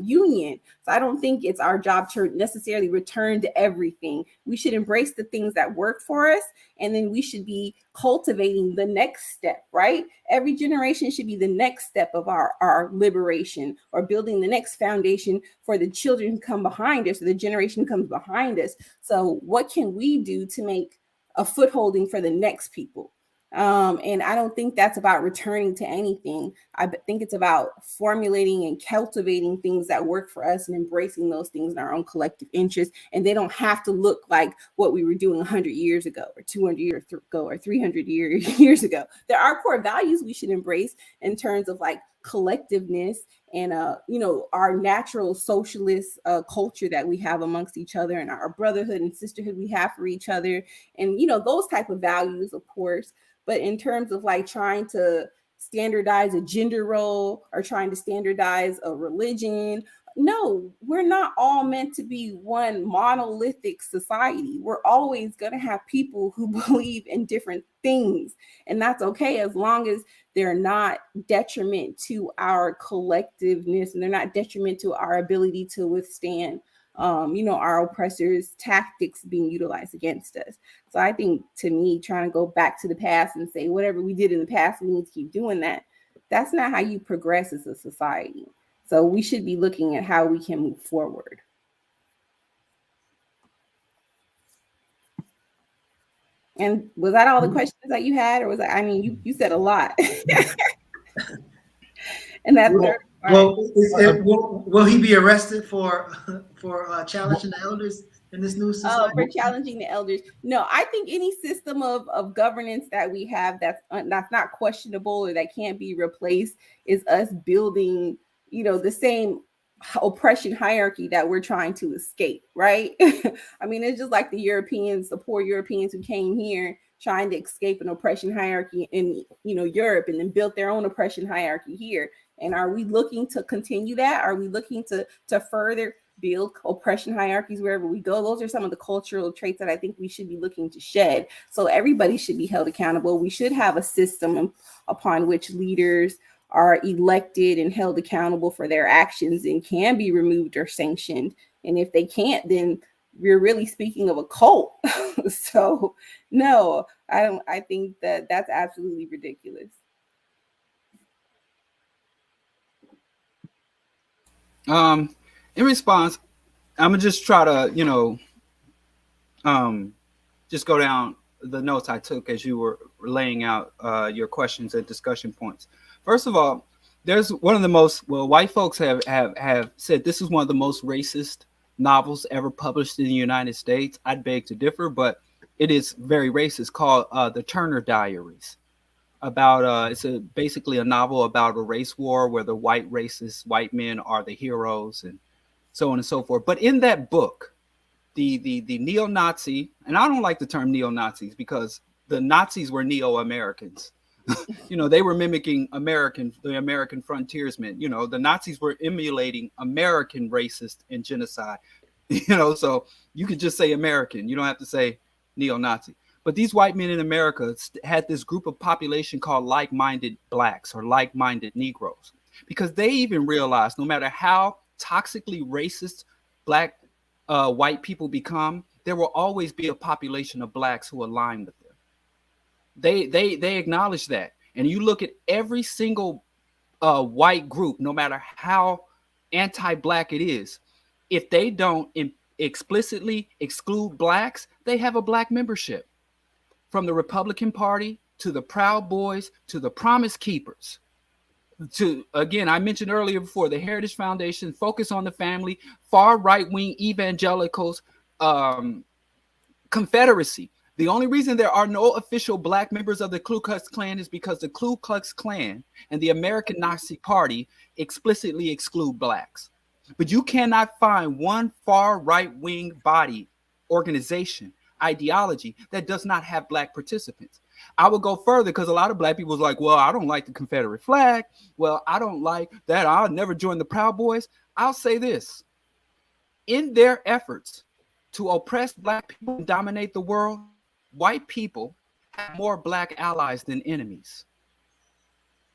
union. So I don't think it's our job to necessarily return to everything. We should embrace the things that work for us, and then we should be cultivating the next step, right? Every generation should be the next step of our liberation, or building the next foundation for the children who come behind us, or the generation who comes behind us. So what can we do to make a footholding for the next people? And I don't think that's about returning to anything. I think it's about formulating and cultivating things that work for us and embracing those things in our own collective interest. And they don't have to look like what we were doing 100 years ago, or 200 years ago, or 300 years ago. There are core values we should embrace in terms of like collectiveness and our natural socialist culture that we have amongst each other, and our brotherhood and sisterhood we have for each other, and those type of values, of course. But in terms of like trying to standardize a gender role or trying to standardize a religion, no, we're not all meant to be one monolithic society. We're always going to have people who believe in different things, and that's okay, as long as they're not detriment to our collectiveness, and they're not detriment to our ability to withstand our oppressors' tactics being utilized against us. So I think, to me, trying to go back to the past and say whatever we did in the past, we need to keep doing that, that's not how you progress as a society. So we should be looking at how we can move forward. And was that all the questions that you had, or was that, you said a lot. And that's will he be arrested for challenging the elders in this new society? For challenging the elders? No, I think any system of governance that we have that's not questionable or that can't be replaced is us building, the same oppression hierarchy that we're trying to escape, right? It's just like the poor Europeans who came here trying to escape an oppression hierarchy in Europe, and then built their own oppression hierarchy here. And are we looking to continue that? Are we looking to further build oppression hierarchies wherever we go? Those are some of the cultural traits that I think we should be looking to shed. So everybody should be held accountable. We should have a system upon which leaders are elected and held accountable for their actions and can be removed or sanctioned. And if they can't, then we're really speaking of a cult. So no, I think that's absolutely ridiculous. In response, I'm gonna just try to, just go down the notes I took as you were laying out your questions and discussion points. First of all, there's one of the most, white folks have said this is one of the most racist novels ever published in the United States. I'd beg to differ, but it is very racist, called The Turner Diaries. About it's basically a novel about a race war where the white men are the heroes and so on and so forth. But in that book, the neo-Nazi, and I don't like the term neo-Nazis because the Nazis were neo-Americans. They were mimicking the American frontiersmen. The Nazis were emulating American racist and genocide. So you could just say American. You don't have to say neo-Nazi. But these white men in America had this group of population called like-minded blacks or like-minded Negroes, because they even realized no matter how toxically racist black white people become, there will always be a population of blacks who align with them. They acknowledge that. And you look at every single white group, no matter how anti-black it is, if they don't explicitly exclude blacks, they have a black membership. From the Republican Party to the Proud Boys to the Promise Keepers, to, again, I mentioned earlier before, the Heritage Foundation, Focus on the Family, far right-wing evangelicals, Confederacy. The only reason there are no official black members of the Ku Klux Klan is because the Ku Klux Klan and the American Nazi Party explicitly exclude blacks. But you cannot find one far right-wing body, organization, ideology that does not have black participants. I would go further because a lot of black people was like, well, I don't like the Confederate flag. Well, I don't like that. I'll never join the Proud Boys. I'll say this. In their efforts to oppress black people and dominate the world, white people have more black allies than enemies.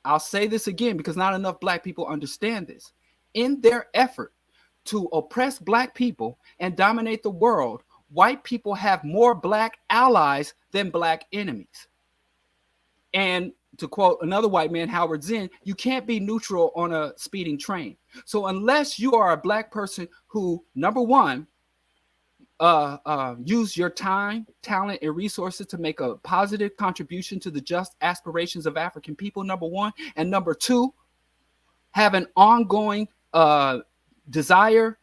I'll say this again because not enough black people understand this. In their effort to oppress black people and dominate the world, white people have more black allies than black enemies. And to quote another white man, Howard Zinn, you can't be neutral on a speeding train. So unless you are a black person who, number one, use your time, talent, and resources to make a positive contribution to the just aspirations of African people, number one, and number two, have an ongoing desire,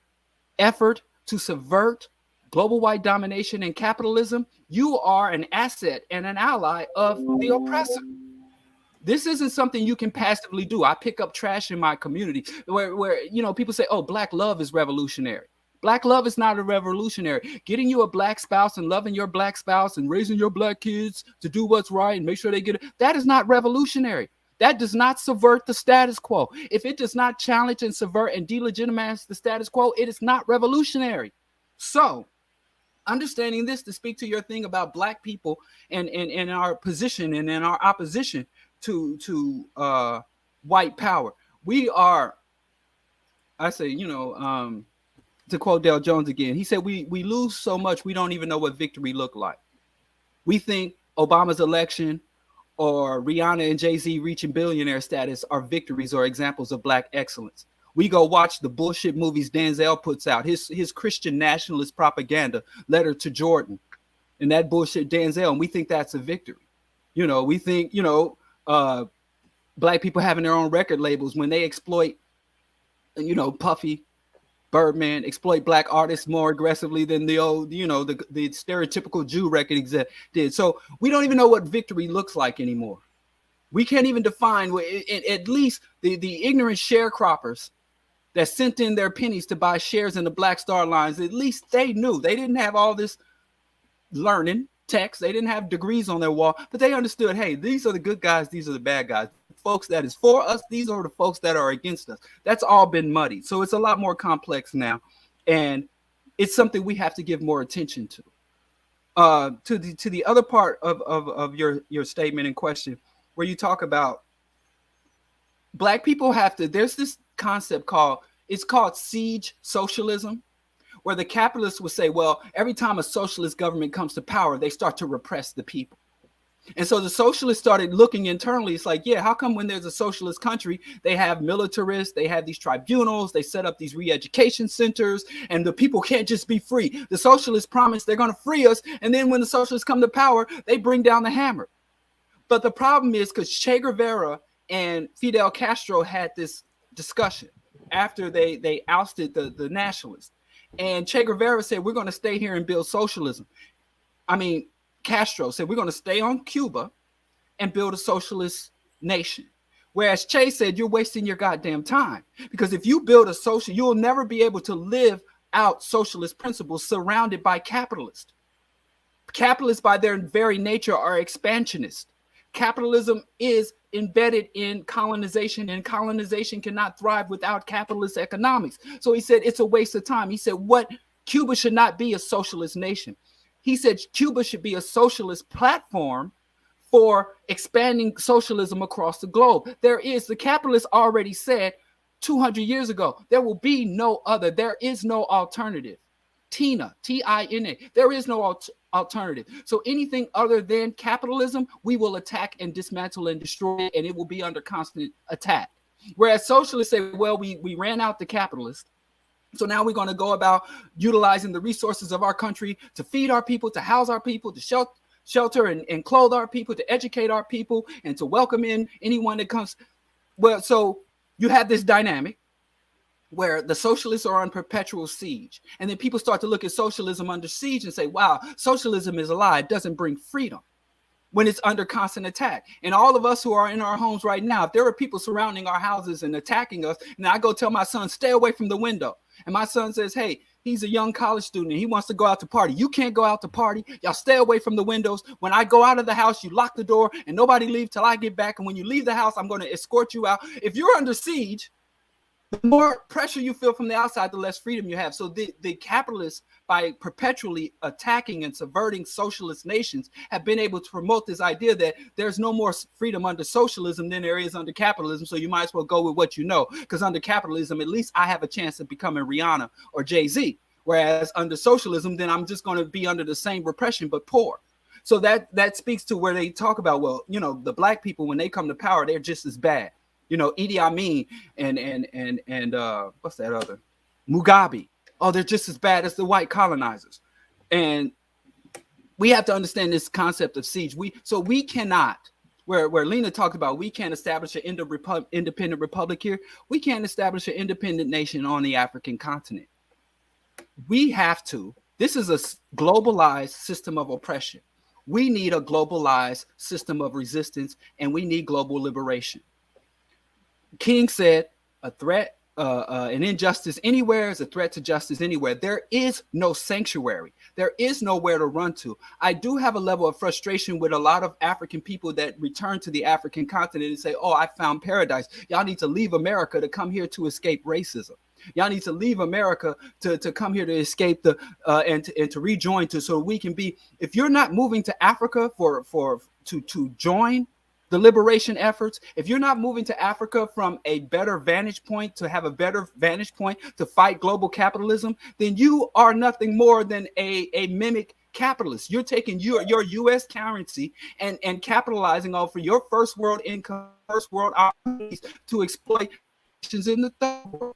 effort to subvert global white domination and capitalism, you are an asset and an ally of the oppressor. This isn't something you can passively do. I pick up trash in my community where you know, people say, oh, black love is revolutionary. Black love is not a revolutionary. Getting you a black spouse and loving your black spouse and raising your black kids to do what's right and make sure they get it, that is not revolutionary. That does not subvert the status quo. If it does not challenge and subvert and delegitimize the status quo, it is not revolutionary. So, understanding this, to speak to your thing about black people and our position and in our opposition to white power, we are, I say, you know, to quote Dale Jones again, he said, we lose so much we don't even know what victory looked like. We think Obama's election or Rihanna and Jay-Z reaching billionaire status are victories or examples of black excellence. We go watch the bullshit movies Denzel puts out, his Christian nationalist propaganda, Letter to Jordan, and that bullshit Denzel, and we think that's a victory. You know, we think, you know, black people having their own record labels when they exploit, you know, Puffy, Birdman, exploit black artists more aggressively than the old, you know, the stereotypical Jew record exec did. So we don't even know what victory looks like anymore. We can't even define, at least the ignorant sharecroppers that sent in their pennies to buy shares in the Black Star Lines, at least they knew. They didn't have all this learning, text. They didn't have degrees on their wall, but they understood, hey, these are the good guys, these are the bad guys. Folks that is for us, these are the folks that are against us. That's all been muddied. So it's a lot more complex now. And it's something we have to give more attention to. To the other part of your statement and question, where you talk about black people have to, there's this concept called siege socialism, where the capitalists will say, well, every time a socialist government comes to power, they start to repress the people. And so the socialists started looking internally. It's like, yeah, how come when there's a socialist country, they have militarists, they have these tribunals, they set up these re-education centers, and the people can't just be free. The socialists promise they're going to free us. And then when the socialists come to power, they bring down the hammer. But the problem is because Che Guevara and Fidel Castro had this discussion after they ousted the nationalists. And Che Guevara said, we're going to stay here and build socialism. Castro said, we're going to stay on Cuba and build a socialist nation. Whereas Che said, you're wasting your goddamn time. Because if you build a social, you'll never be able to live out socialist principles surrounded by capitalists. Capitalists, by their very nature, are expansionist. Capitalism is embedded in colonization, and colonization cannot thrive without capitalist economics. So he said, it's a waste of time. He said, Cuba should not be a socialist nation. He said Cuba should be a socialist platform for expanding socialism across the globe. The capitalists already said 200 years ago, there will be no other. There is no alternative. Tina, T-I-N-A. There is no alternative. So anything other than capitalism, we will attack and dismantle and destroy, and it will be under constant attack. Whereas socialists say, well, we ran out the capitalists. So now we're going to go about utilizing the resources of our country to feed our people, to house our people, to shelter and clothe our people, to educate our people, and to welcome in anyone that comes. Well, so you have this dynamic where the socialists are on perpetual siege. And then people start to look at socialism under siege and say, wow, socialism is a lie. It doesn't bring freedom when it's under constant attack. And all of us who are in our homes right now, if there are people surrounding our houses and attacking us, and I go tell my son, stay away from the window. And my son says, hey, he's a young college student and he wants to go out to party. You can't go out to party. Y'all stay away from the windows. When I go out of the house, you lock the door and nobody leave till I get back. And when you leave the house, I'm going to escort you out. If you're under siege, the more pressure you feel from the outside, the less freedom you have. So the capitalists, by perpetually attacking and subverting socialist nations, have been able to promote this idea that there's no more freedom under socialism than there is under capitalism. So you might as well go with what you know, because under capitalism, at least I have a chance of becoming Rihanna or Jay-Z. Whereas under socialism, then I'm just going to be under the same repression, but poor. So that speaks to where they talk about, well, you know, the black people, when they come to power, they're just as bad. You know, Idi Amin and what's that other? Mugabe. Oh, they're just as bad as the white colonizers. And we have to understand this concept of siege. We cannot, where Lena talked about, we can't establish an independent republic here. We can't establish an independent nation on the African continent. We have to. This is a globalized system of oppression. We need a globalized system of resistance, and we need global liberation. King said, a threat, an injustice anywhere is a threat to justice anywhere. There is no sanctuary. There is nowhere to run to. I do have a level of frustration with a lot of African people that return to the African continent and say, oh, I found paradise. Y'all need to leave America to come here to escape racism. Y'all need to leave America to come here to escape and to rejoin so we can be. If you're not moving to Africa to join the liberation efforts, if you're not moving to Africa from a better vantage point, to have a better vantage point to fight global capitalism, then you are nothing more than a mimic capitalist. You're taking your U.S. currency and capitalizing off of your first world income, first world opportunities to exploit nations in the third world.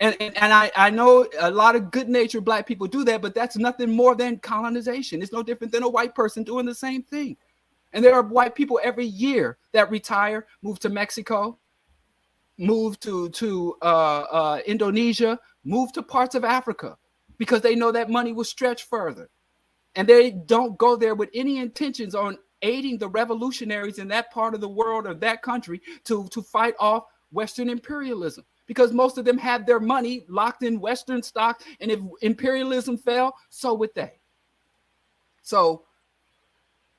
And I know a lot of good-natured black people do that, but that's nothing more than colonization. It's no different than a white person doing the same thing. And there are white people every year that retire, move to Mexico, move to Indonesia, move to parts of Africa, because they know that money will stretch further. And they don't go there with any intentions on aiding the revolutionaries in that part of the world or that country to fight off Western imperialism, because most of them have their money locked in Western stock. And if imperialism fell, so would they. So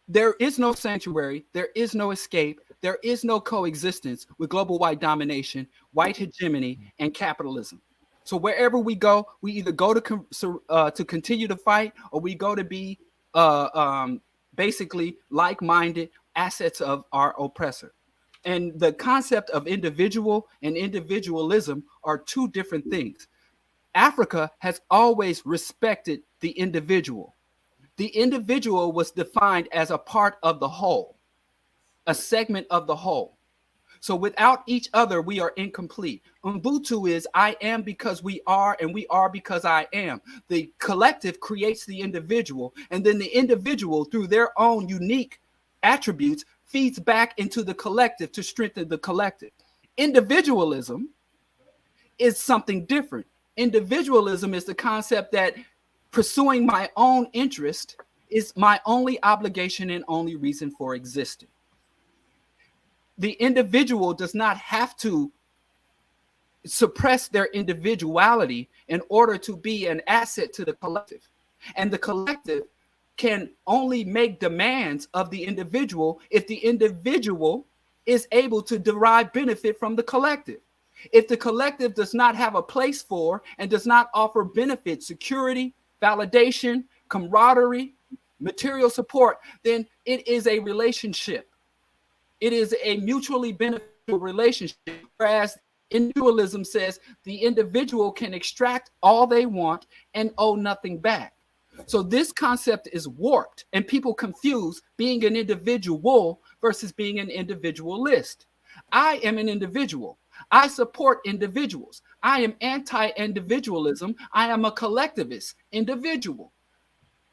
there is no sanctuary, there is no escape, there is no coexistence with global white domination, white hegemony, and capitalism. So wherever we go, we either go to continue to fight, or we go to be basically like-minded assets of our oppressor. And the concept of individual and individualism are two different things. Africa has always respected the individual. The individual was defined as a part of the whole, a segment of the whole. So without each other, we are incomplete. Ubuntu is I am because we are, and we are because I am. The collective creates the individual, and then the individual, through their own unique attributes, feeds back into the collective to strengthen the collective. Individualism is something different. Individualism is the concept that pursuing my own interest is my only obligation and only reason for existing. The individual does not have to suppress their individuality in order to be an asset to the collective. And the collective can only make demands of the individual if the individual is able to derive benefit from the collective. If the collective does not have a place for and does not offer benefit, security, validation, camaraderie, material support, then it is a relationship. It is a mutually beneficial relationship, whereas individualism says the individual can extract all they want and owe nothing back. So this concept is warped, and people confuse being an individual versus being an individualist. I am an individual. I support individuals. I am anti-individualism. I am a collectivist individual.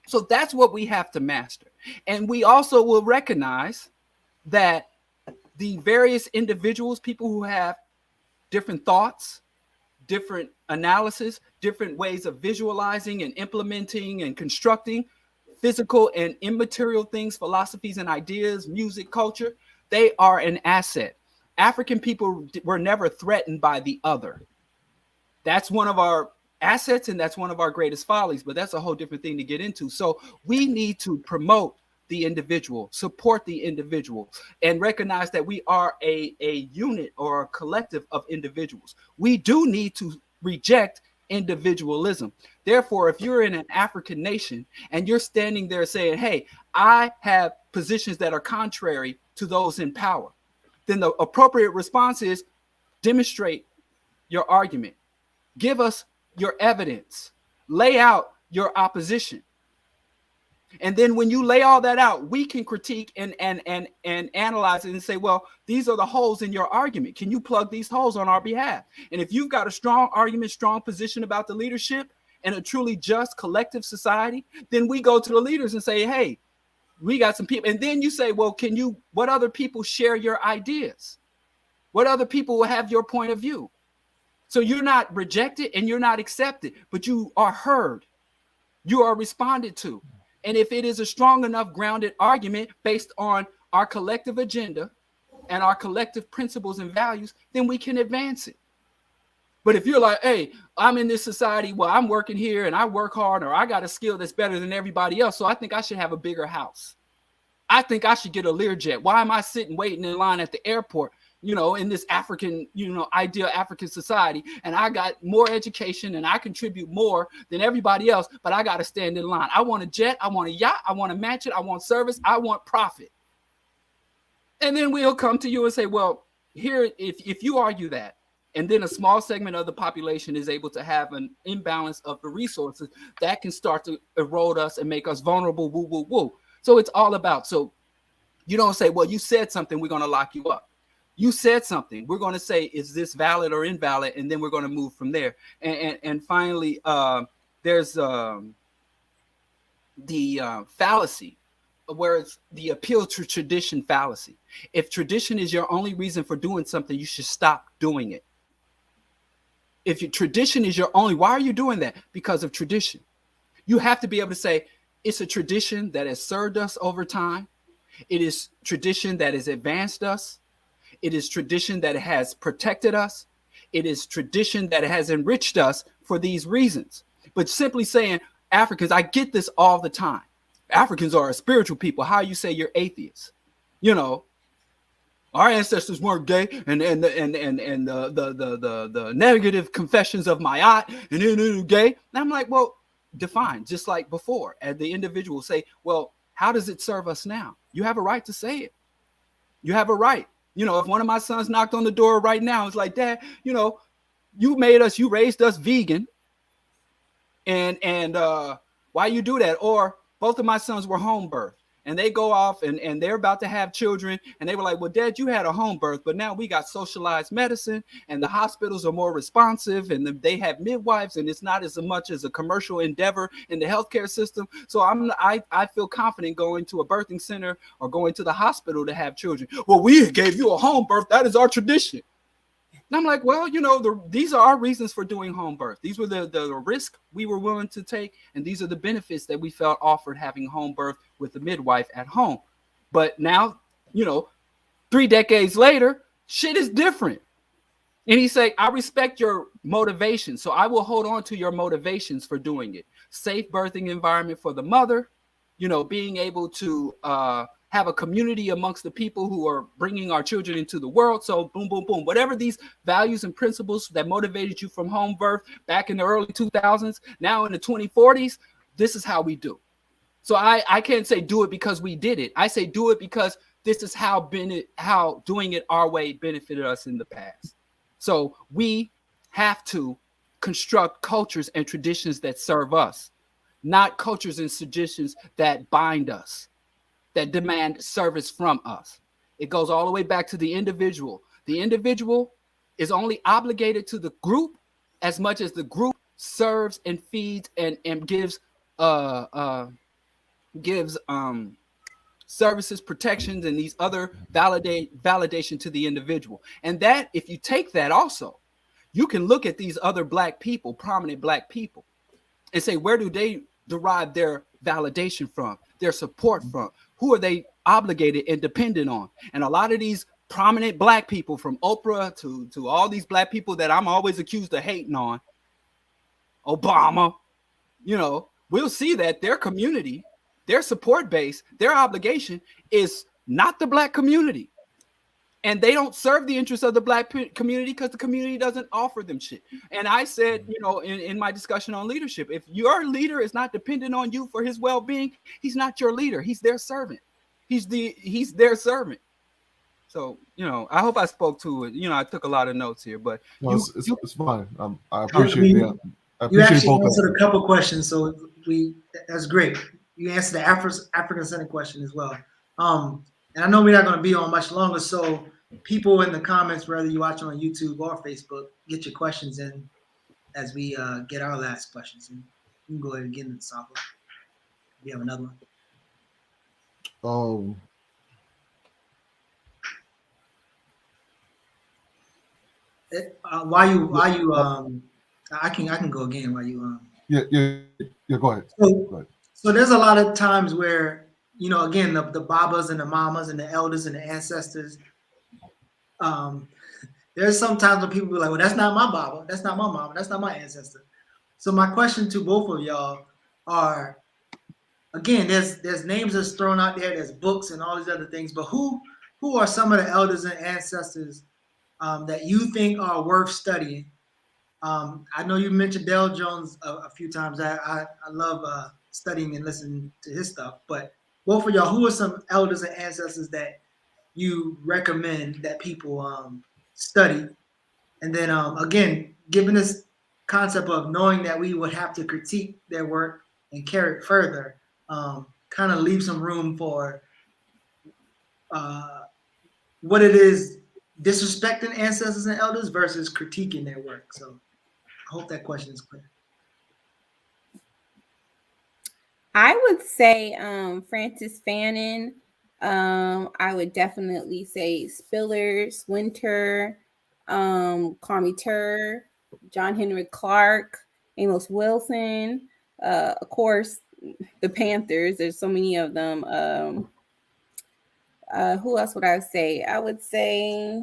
So that's what we have to master. And we also will recognize that the various individuals, people who have different thoughts, different analysis, different ways of visualizing and implementing and constructing physical and immaterial things, philosophies and ideas, music, culture, they are an asset. African people were never threatened by the other. That's one of our assets, and that's one of our greatest follies, but that's a whole different thing to get into. So we need to promote the individual, support the individual, and recognize that we are a unit or a collective of individuals. We do need to reject individualism. Therefore, if you're in an African nation and you're standing there saying, hey, I have positions that are contrary to those in power, then the appropriate response is demonstrate your argument. Give us your evidence. Lay out your opposition. And then when you lay all that out, we can critique and analyze it and say, well, these are the holes in your argument. Can you plug these holes on our behalf? And if you've got a strong argument, strong position about the leadership and a truly just collective society, then we go to the leaders and say, hey, we got some people. And then you say, well, what other people share your ideas? What other people will have your point of view? So you're not rejected and you're not accepted, but you are heard. You are responded to. And if it is a strong enough grounded argument based on our collective agenda and our collective principles and values, then we can advance it. But if you're like, hey, I'm in this society, well, I'm working here and I work hard, or I got a skill that's better than everybody else, so I think I should have a bigger house. I think I should get a Learjet. Why am I sitting waiting in line at the airport, in this African, ideal African society, and I got more education and I contribute more than everybody else, but I got to stand in line. I want a jet, I want a yacht, I want to match it, I want service, I want profit. And then we'll come to you and say, well, here, if you argue that, and then a small segment of the population is able to have an imbalance of the resources, that can start to erode us and make us vulnerable, woo, woo, woo. So it's all about, so you don't say, well, you said something, we're going to lock you up. You said something. We're going to say, is this valid or invalid? And then we're going to move from there. And finally, there's the fallacy, where it's the appeal to tradition fallacy. If tradition is your only reason for doing something, you should stop doing it. If your tradition is your only, why are you doing that? Because of tradition. You have to be able to say, it's a tradition that has served us over time. It is tradition that has advanced us. It is tradition that has protected us. It is tradition that has enriched us for these reasons. But simply saying Africans, I get this all the time. Africans are a spiritual people. How you say you're atheists? Our ancestors weren't gay, and the negative confessions of my aunt and gay. And I'm like, well, define, just like before. And the individual say, well, how does it serve us now? You have a right to say it. You have a right. If one of my sons knocked on the door right now, it's like, Dad, you raised us vegan. And why you do that? Or both of my sons were home birth, and they go off and they're about to have children. And they were like, well, Dad, you had a home birth, but now we got socialized medicine and the hospitals are more responsive and they have midwives, and it's not as much as a commercial endeavor in the healthcare system. So I feel confident going to a birthing center or going to the hospital to have children. Well, we gave you a home birth. That is our tradition. And I'm like, well, these are our reasons for doing home birth. These were the risk we were willing to take, and these are the benefits that we felt offered having home birth with the midwife at home. But now, 3 decades later, shit is different. And he said, I respect your motivation, so I will hold on to your motivations for doing it. Safe birthing environment for the mother, being able to have a community amongst the people who are bringing our children into the world. So boom, boom, boom. Whatever these values and principles that motivated you from home birth back in the early 2000s, now in the 2040s, this is how we do. So I can't say do it because we did it. I say do it because this is how doing it our way benefited us in the past. So we have to construct cultures and traditions that serve us, not cultures and traditions that bind us, that demand service from us. It goes all the way back to the individual. The individual is only obligated to the group as much as the group serves and feeds and gives services, protections, and these other validation to the individual. And that, if you take that also, you can look at these other Black people, prominent Black people, and say, where do they derive their validation from, their support from? Who are they obligated and dependent on? And a lot of these prominent Black people, from Oprah to all these Black people that I'm always accused of hating on, Obama, we'll see that their community, their support base, their obligation is not the Black community. And they don't serve the interests of the Black community because the community doesn't offer them shit. And I said, in my discussion on leadership, if your leader is not dependent on you for his well-being, he's not your leader. He's their servant. He's their servant. So, I hope I spoke to it. I took a lot of notes here, but no, it's fine. I appreciate that. You actually answered a couple questions, so that's great. You answered the African Center question as well. And I know we're not going to be on much longer, so people in the comments, whether you watch on YouTube or Facebook, get your questions in as we get our last questions. And you can go ahead and get into the software. We have another one. I can go again while you Yeah, go ahead. So there's a lot of times where, again, the babas and the mamas and the elders and the ancestors, there's sometimes when people be like, well, that's not my baba, that's not my mama, that's not my ancestor. So my question to both of y'all are, again, there's names that's thrown out there, there's books and all these other things, but who are some of the elders and ancestors that you think are worth studying? I know you mentioned Dale Jones a few times. I love studying and listening to his stuff, but both of y'all, who are some elders and ancestors that you recommend that people study? And then again, given this concept of knowing that we would have to critique their work and carry it further, kind of leave some room for what it is disrespecting ancestors and elders versus critiquing their work. So I hope that question is clear. I would say Francis Fannin. I would definitely say Spillers, Winter, Kwame Ture, John Henry Clark, Amos Wilson, of course, the Panthers. There's so many of them. Who else would I say? I would say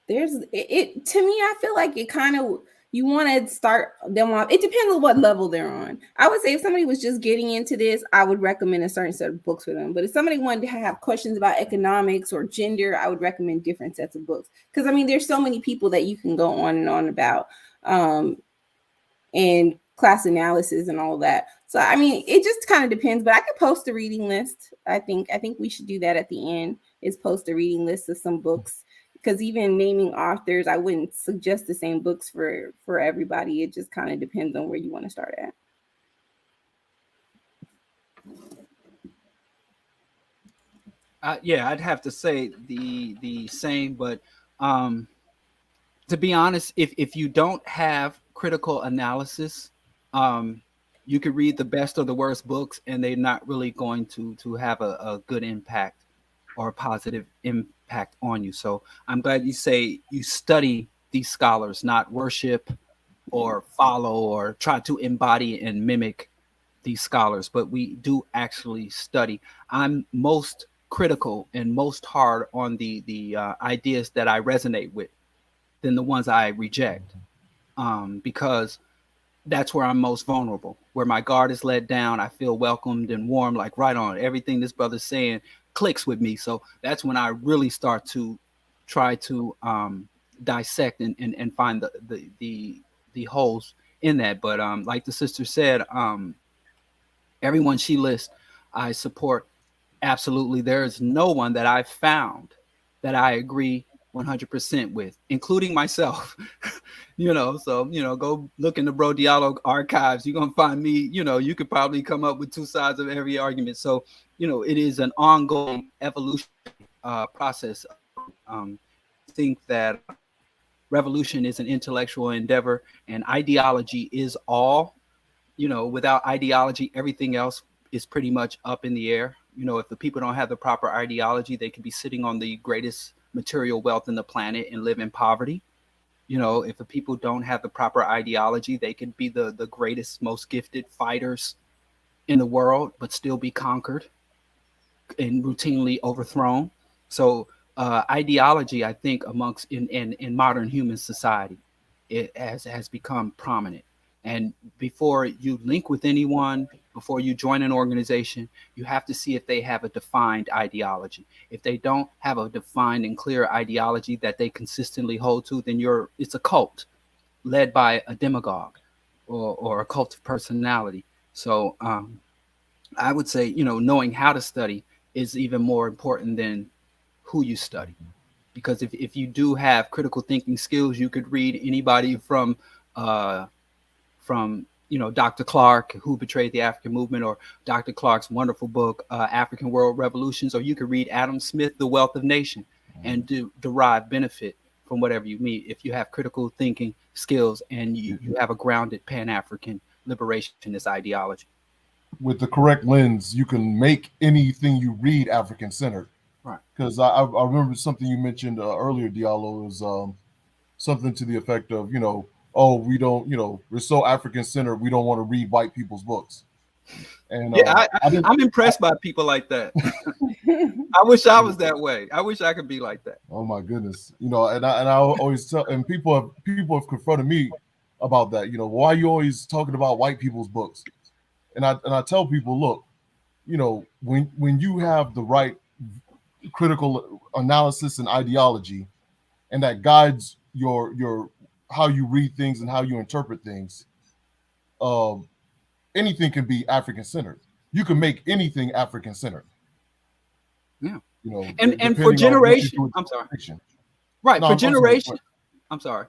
there's it to me. I feel like it kind of, you want to start them off. It depends on what level they're on. I would say if somebody was just getting into this, I would recommend a certain set of books for them. But if somebody wanted to have questions about economics or gender, I would recommend different sets of books. Because I mean, there's so many people that you can go on and on about, and class analysis and all that. So I mean, it just kind of depends. But I could post a reading list. I think we should do that at the end. Is post a reading list of some books. Because even naming authors, I wouldn't suggest the same books for everybody. It just kind of depends on where you want to start at. Yeah, I'd have to say the same. But to be honest, if you don't have critical analysis, you could read the best or the worst books, and they're not really going to have a good impact or a positive impact on you. So I'm glad you say you study these scholars, not worship or follow or try to embody and mimic these scholars, but we do actually study. I'm most critical and most hard on the ideas that I resonate with than the ones I reject, because that's where I'm most vulnerable, where my guard is let down. I feel welcomed and warm, like right on. Everything this brother's saying clicks with me. So that's when I really start to try to dissect and find the holes in that. But like the sister said, everyone she lists, I support absolutely. There is no one that I've found that I agree 100% with, including myself. So go look in the Bro Diallo archives. You're gonna find me. You could probably come up with two sides of every argument. So it is an ongoing evolution process. I think that revolution is an intellectual endeavor, and ideology is all. Without ideology, everything else is pretty much up in the air. If the people don't have the proper ideology, they could be sitting on the greatest material wealth in the planet and live in poverty. If the people don't have the proper ideology, they could be the greatest, most gifted fighters in the world, but still be conquered and routinely overthrown. So ideology, I think, amongst in modern human society it has become prominent. And before you link with anyone, before you join an organization, you have to see if they have a defined ideology. If they don't have a defined and clear ideology that they consistently hold to, then it's a cult led by a demagogue or a cult of personality. So I would say, knowing how to study is even more important than who you study. Because if you do have critical thinking skills, you could read anybody from Dr. Clark, Who Betrayed the African Movement, or Dr. Clark's wonderful book, African World Revolutions, or you could read Adam Smith, The Wealth of Nation, and derive benefit from whatever you meet if you have critical thinking skills and you have a grounded Pan-African liberationist ideology. With the correct lens, you can make anything you read African-centered. Right. Because I remember something you mentioned earlier, Diallo, is something to the effect of, we don't, we're so African-centered, we don't want to read white people's books. And I'm impressed by people like that. I wish I was that way. I wish I could be like that. Oh my goodness, and I always tell, and people have confronted me about that. Why are you always talking about white people's books? And I tell people, look, when you have the right critical analysis and ideology, and that guides your how you read things and how you interpret things, anything can be African-centered. You can make anything African-centered. Yeah. And for generations, I'm sorry. Right. For generations, I'm sorry.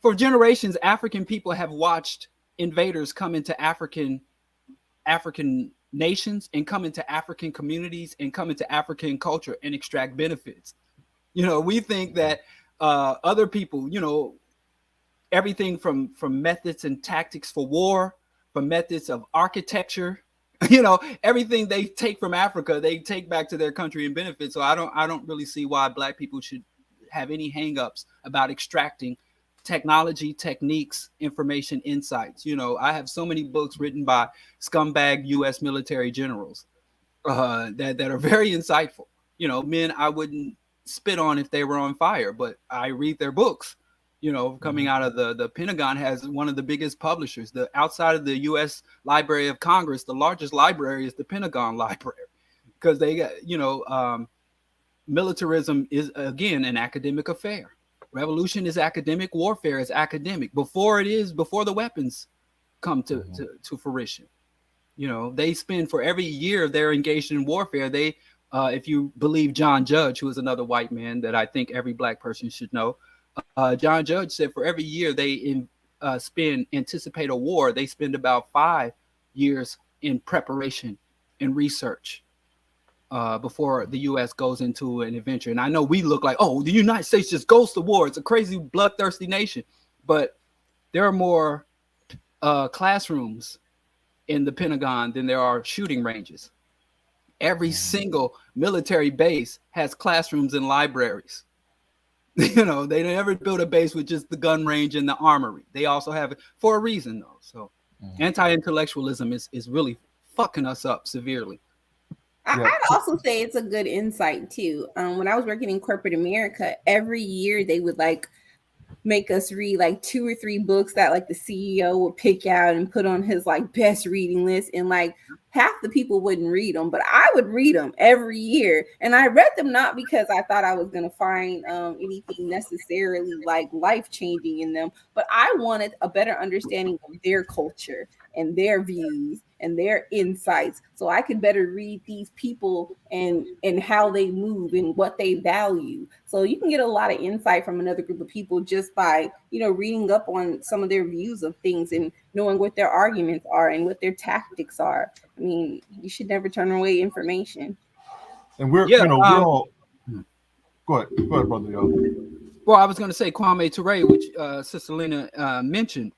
For generations, African people have watched invaders come into African nations and come into African communities and come into African culture and extract benefits. We think that other people, everything from methods and tactics for war, from methods of architecture, everything they take from Africa, they take back to their country and benefit. So I don't really see why Black people should have any hangups about extracting technology, techniques, information, insights. I have so many books written by scumbag U.S. military generals that are very insightful. Men I wouldn't spit on if they were on fire, but I read their books. Coming out of the Pentagon has one of the biggest publishers. Outside of the U.S. Library of Congress, the largest library is the Pentagon Library, because they got, militarism is, again, an academic affair. Revolution is academic. Warfare is academic. Before the weapons come to fruition. They spend, for every year they're engaged in warfare, they, if you believe John Judge, who is another white man that I think every Black person should know, John Judge said for every year they anticipate a war, they spend about 5 years in preparation and research before the U.S. goes into an adventure. And I know we look like, the United States just goes to war. It's a crazy, bloodthirsty nation. But there are more classrooms in the Pentagon than there are shooting ranges. Every single military base has classrooms and libraries. They never build a base with just the gun range and the armory. They also have it for a reason, though. So anti-intellectualism is really fucking us up severely. I'd also say it's a good insight too. When I was working in corporate America, every year they would make us read 2 or 3 books that the CEO would pick out and put on his best reading list, and half the people wouldn't read them, but I would read them every year. And I read them not because I thought I was going to find anything necessarily life-changing in them, but I wanted a better understanding of their culture and their views and their insights, so I could better read these people and how they move and what they value. So you can get a lot of insight from another group of people just by reading up on some of their views of things and knowing what their arguments are and what their tactics are. I mean, you should never turn away information. And we're we're all go ahead, brother. Well, I was going to say Kwame Ture, which Sister Lena mentioned.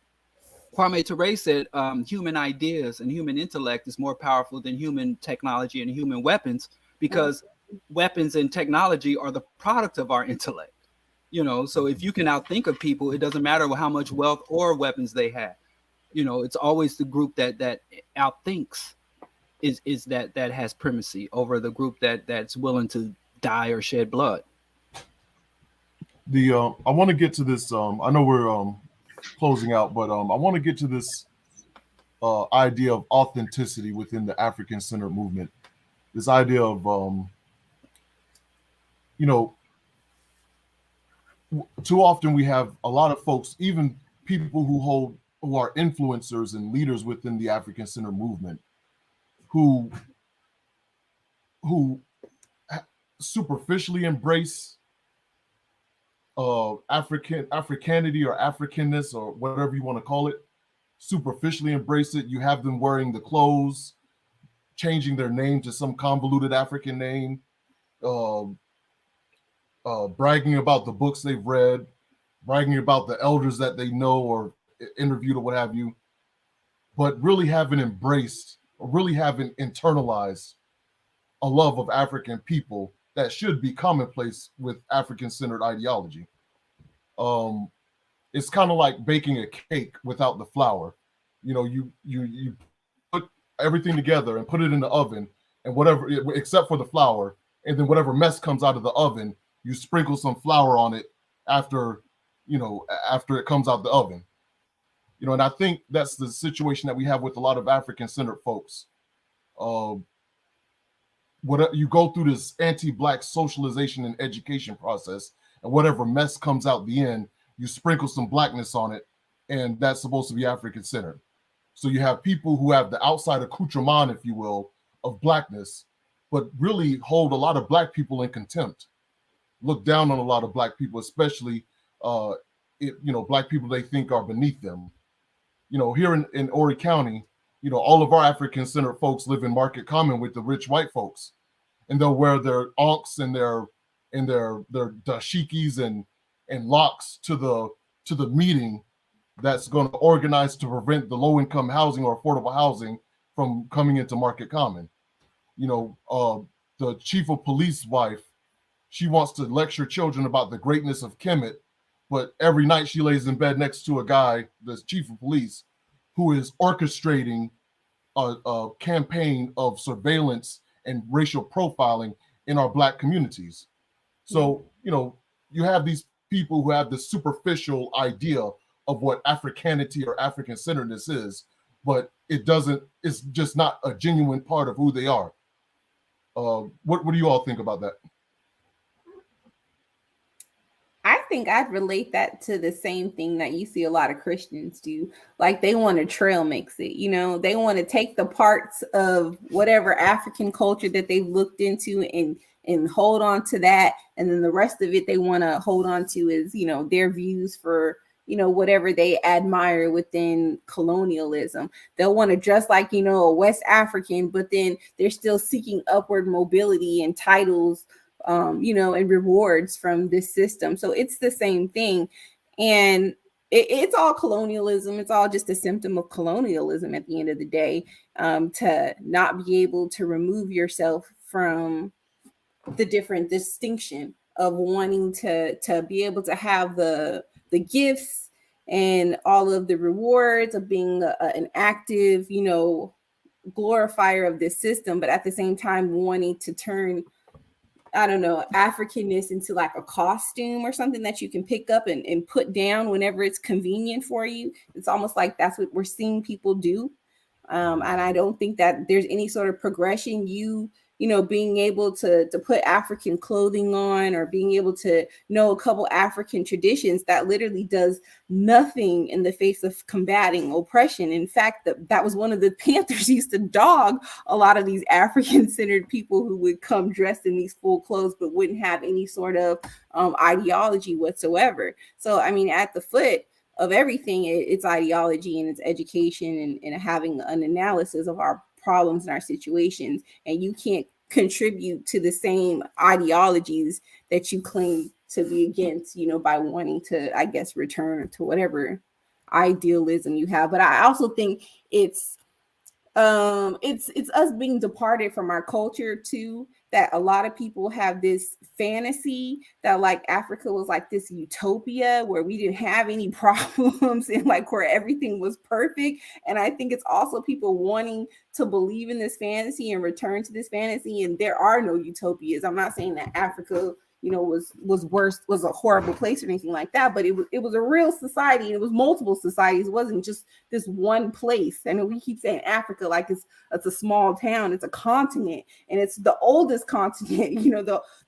Kwame Ture said human ideas and human intellect is more powerful than human technology and human weapons, because weapons and technology are the product of our intellect. So if you can outthink of people, it doesn't matter how much wealth or weapons they have. It's always the group that outthinks is that has primacy over the group that's willing to die or shed blood. I want to get to this. I know we're closing out, but I want to get to this idea of authenticity within the African-centered movement. This idea of, too often we have a lot of folks, even people who are influencers and leaders within the African-centered movement, who superficially embrace Africanity or Africanness or whatever you want to call it, superficially embrace it. You have them wearing the clothes, changing their name to some convoluted African name, bragging about the books they've read, bragging about the elders that they know or interviewed or what have you, but really haven't embraced or really haven't internalized a love of African people that should be commonplace with African-centered ideology. It's kind of like baking a cake without the flour. You put everything together and put it in the oven, and whatever, except for the flour, and then whatever mess comes out of the oven, you sprinkle some flour on it after it comes out the oven. And I think that's the situation that we have with a lot of African-centered folks. You go through this anti-Black socialization and education process, and whatever mess comes out the end, you sprinkle some Blackness on it, and that's supposed to be African-centered. So you have people who have the outside accoutrement, if you will, of Blackness, but really hold a lot of Black people in contempt, look down on a lot of Black people, especially Black people they think are beneath them. Here in Horry County, all of our African-centered folks live in Market Common with the rich white folks, and they'll wear their ankhs and their dashikis and locks to the meeting that's going to organize to prevent the low-income housing or affordable housing from coming into Market Common. The chief of police wife, she wants to lecture children about the greatness of Kemet, but every night she lays in bed next to a guy, the chief of police, who is orchestrating a campaign of surveillance and racial profiling in our Black communities. So, you have these people who have this superficial idea of what Africanity or African-centeredness is, but it's just not a genuine part of who they are. What do you all think about that? I think I'd relate that to the same thing that you see a lot of Christians do. Like they want to trail mix it, they want to take the parts of whatever African culture that they've looked into and hold on to that. And then the rest of it they want to hold on to is, their views for, whatever they admire within colonialism. They'll want to dress like, a West African, but then they're still seeking upward mobility and titles, and rewards from this system. So it's the same thing. And it's all colonialism. It's all just a symptom of colonialism at the end of the day, to not be able to remove yourself from the different distinction of wanting to be able to have the gifts and all of the rewards of being an active, glorifier of this system, but at the same time wanting to turn, I don't know, Africanness into like a costume or something that you can pick up and put down whenever it's convenient for you. It's almost like that's what we're seeing people do. And I don't think that there's any sort of progression. Being able to put African clothing on or being able to know a couple African traditions that literally does nothing in the face of combating oppression. In fact, that was one of the Panthers used to dog a lot of these African-centered people who would come dressed in these full clothes but wouldn't have any sort of ideology whatsoever. So, I mean, at the foot of everything, it's ideology and it's education and having an analysis of our problems and our situations, and you can't contribute to the same ideologies that you claim to be against, by wanting to, I guess, return to whatever idealism you have. But I also think it's us being departed from our culture too, that a lot of people have this fantasy that like Africa was like this utopia where we didn't have any problems and like where everything was perfect. And I think it's also people wanting to believe in this fantasy and return to this fantasy. And there are no utopias. I'm not saying that Africa, was worse, was a horrible place or anything like that. But it was a real society, and it was multiple societies. It wasn't just this one place. I mean, we keep saying Africa like it's a small town. It's a continent, and it's the oldest continent,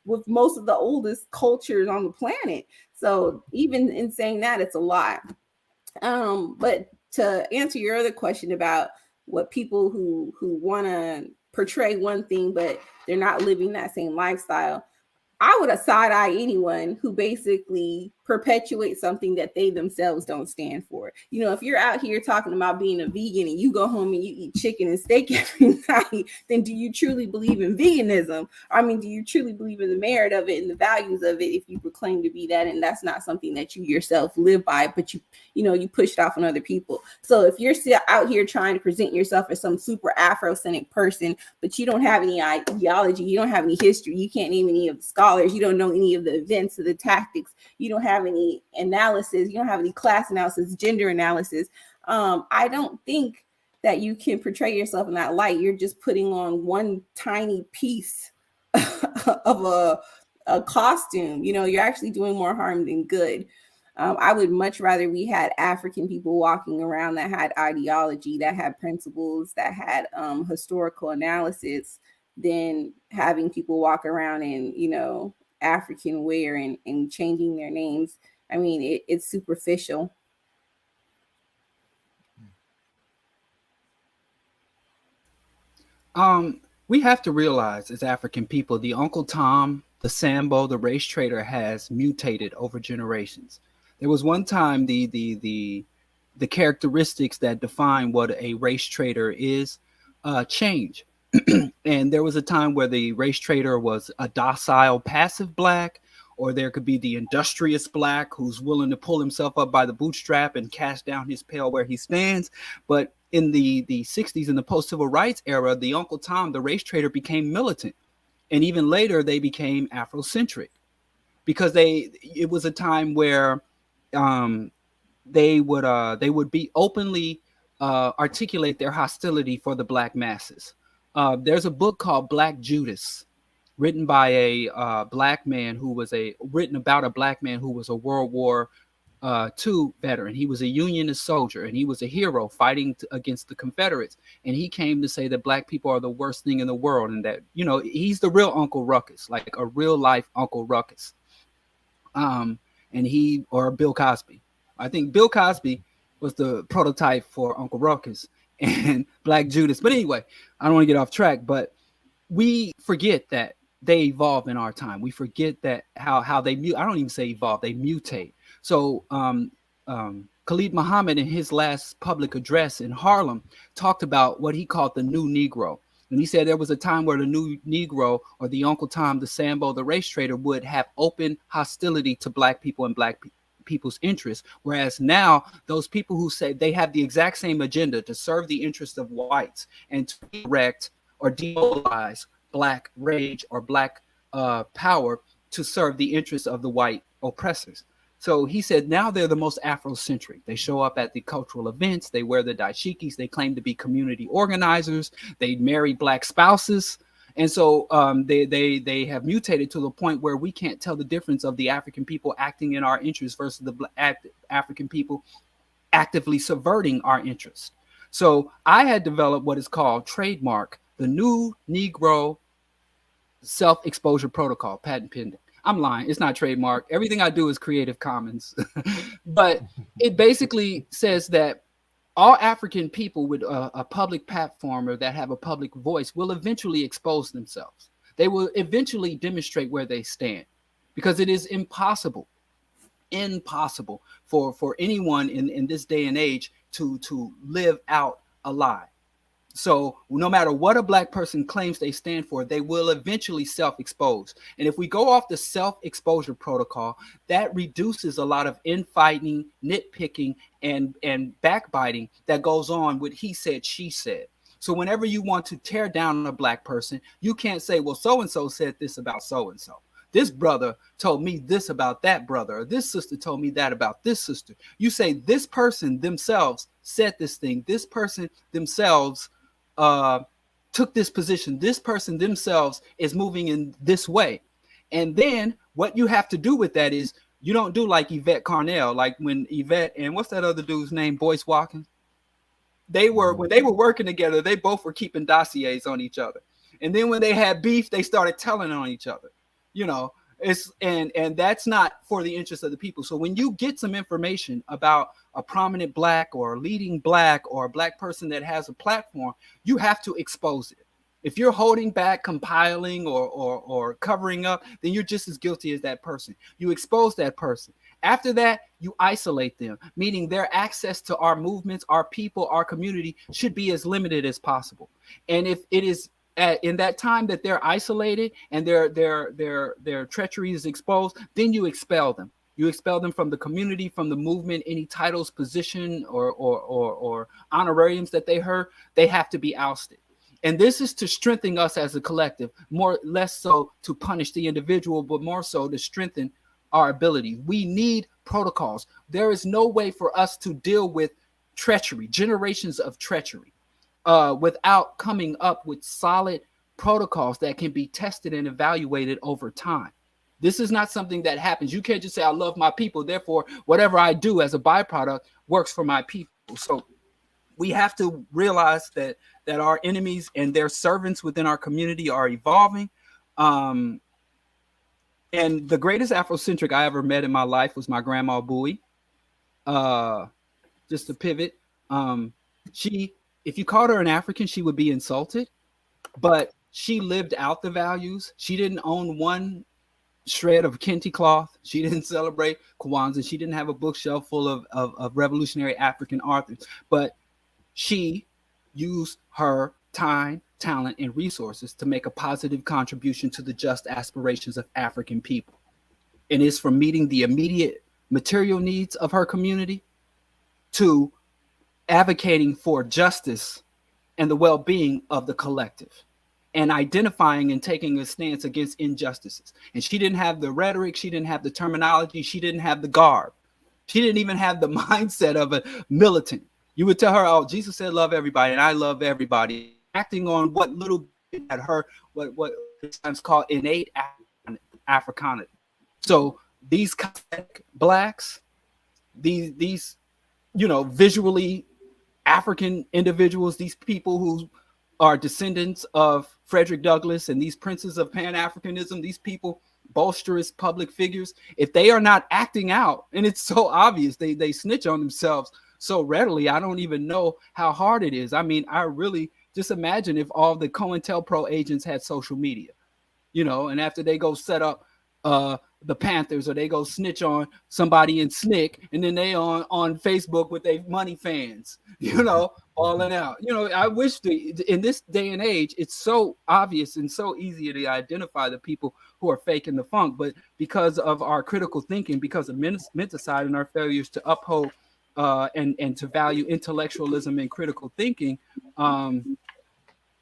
with most of the oldest cultures on the planet. So even in saying that, it's a lot. But to answer your other question about what people who want to portray one thing, but they're not living that same lifestyle, I would side eye anyone who basically perpetuates something that they themselves don't stand for. If you're out here talking about being a vegan and you go home and you eat chicken and steak every night, then do you truly believe in veganism? I mean, do you truly believe in the merit of it and the values of it if you proclaim to be that, and that's not something that you yourself live by, but you push it off on other people? So if you're still out here trying to present yourself as some super Afrocentric person, but you don't have any ideology, you don't have any history, you can't name any of the scholars, you don't know any of the events or the tactics, you don't have any analysis, you don't have any class analysis, gender analysis, I don't think that you can portray yourself in that light. You're just putting on one tiny piece of a costume. You're actually doing more harm than good. I would much rather we had African people walking around that had ideology, that had principles, that had historical analysis, than having people walk around in, African wear and changing their names. I mean, it's superficial. We have to realize as African people, the Uncle Tom, the Sambo, the race trader has mutated over generations. There was one time the characteristics that define what a race trader is change. And there was a time where the race trader was a docile, passive black, or there could be the industrious black who's willing to pull himself up by the bootstrap and cast down his pail where he stands. But in the 60s, in the post-civil rights era, the Uncle Tom, the race trader, became militant. And even later, they became Afrocentric because it was a time where they would be openly articulate their hostility for the black masses. There's a book called Black Judas, written by a black man written about a black man who was a World War II veteran. He was a Unionist soldier, and he was a hero fighting against the Confederates. And he came to say that black people are the worst thing in the world, and that he's the real Uncle Ruckus, like a real life Uncle Ruckus. Or Bill Cosby. I think Bill Cosby was the prototype for Uncle Ruckus and Black Judas. But anyway, I don't want to get off track, but we forget that they evolve in our time. We forget that how they I don't even say evolve, they mutate. So Khalid Muhammad, in his last public address in Harlem, talked about what he called the new Negro. And he said there was a time where the new Negro, or the Uncle Tom, the Sambo, the race trader, would have open hostility to black people and black people's interests. Whereas now, those people who say they have the exact same agenda to serve the interests of whites and to direct or demobilize black rage or black power to serve the interests of the white oppressors. So he said now they're the most Afrocentric. They show up at the cultural events. They wear the dashikis. They claim to be community organizers. They marry black spouses. And so they have mutated to the point where we can't tell the difference of the African people acting in our interests versus the African people actively subverting our interests. So I had developed what is called trademark, the New Negro Self-Exposure Protocol, patent pending. I'm lying. It's not trademark. Everything I do is Creative Commons. But it basically says that all African people with a public platform or that have a public voice will eventually expose themselves. They will eventually demonstrate where they stand, because it is impossible for anyone in this day and age to live out a lie. So no matter what a black person claims they stand for, they will eventually self-expose. And if we go off the self-exposure protocol, that reduces a lot of infighting, nitpicking, and backbiting that goes on with he said, she said. So whenever you want to tear down a black person, you can't say, well, so-and-so said this about so-and-so. This brother told me this about that brother, or this sister told me that about this sister. You say this person themselves said this thing. This person themselves took this position. This person themselves is moving in this way. And then what you have to do with that is you don't do like Yvette Carnell, like when Yvette and what's that other dude's name, Boyce Watkins? When they were working together, they both were keeping dossiers on each other. And then when they had beef, they started telling on each other. It's and that's not for the interest of the people. So when you get some information about a prominent Black or a leading Black or a Black person that has a platform, you have to expose it. If you're holding back, compiling, or covering up, then you're just as guilty as that person. You expose that person. After that, you isolate them, meaning their access to our movements, our people, our community should be as limited as possible. And if it is in that time that they're isolated and their treachery is exposed, then you expel them. You expel them from the community, from the movement, any titles, position, or honorariums that they heard, they have to be ousted. And this is to strengthen us as a collective, less so to punish the individual, but more so to strengthen our ability. We need protocols. There is no way for us to deal with treachery, generations of treachery, without coming up with solid protocols that can be tested and evaluated over time. This is not something that happens. You can't just say, I love my people, therefore, whatever I do as a byproduct works for my people. So we have to realize that our enemies and their servants within our community are evolving. And the greatest Afrocentric I ever met in my life was my grandma Bowie. Just to pivot, if you called her an African, she would be insulted, but she lived out the values. She didn't own one shred of kente cloth. She didn't celebrate Kwanzaa. She didn't have a bookshelf full of revolutionary African authors, but she used her time, talent, and resources to make a positive contribution to the just aspirations of African people. And it's from meeting the immediate material needs of her community to advocating for justice and the well-being of the collective, and identifying and taking a stance against injustices. And she didn't have the rhetoric, she didn't have the terminology, she didn't have the garb. She didn't even have the mindset of a militant. You would tell her, oh, Jesus said love everybody, and I love everybody, acting on what little bit had her, what sometimes called innate Africanity. So these Blacks, these visually African individuals, these people who are descendants of Frederick Douglass and these princes of Pan-Africanism, these people, bolsterous public figures, if they are not acting out, and it's so obvious, they snitch on themselves so readily, I don't even know how hard it is. I mean, I really just imagine if all the COINTELPRO agents had social media, and after they go set up the Panthers, or they go snitch on somebody in SNCC, and then they on Facebook with their money fans, falling out. I wish in this day and age, it's so obvious and so easy to identify the people who are faking the funk, but because of our critical thinking, because of menticide and our failures to uphold and to value intellectualism and critical thinking,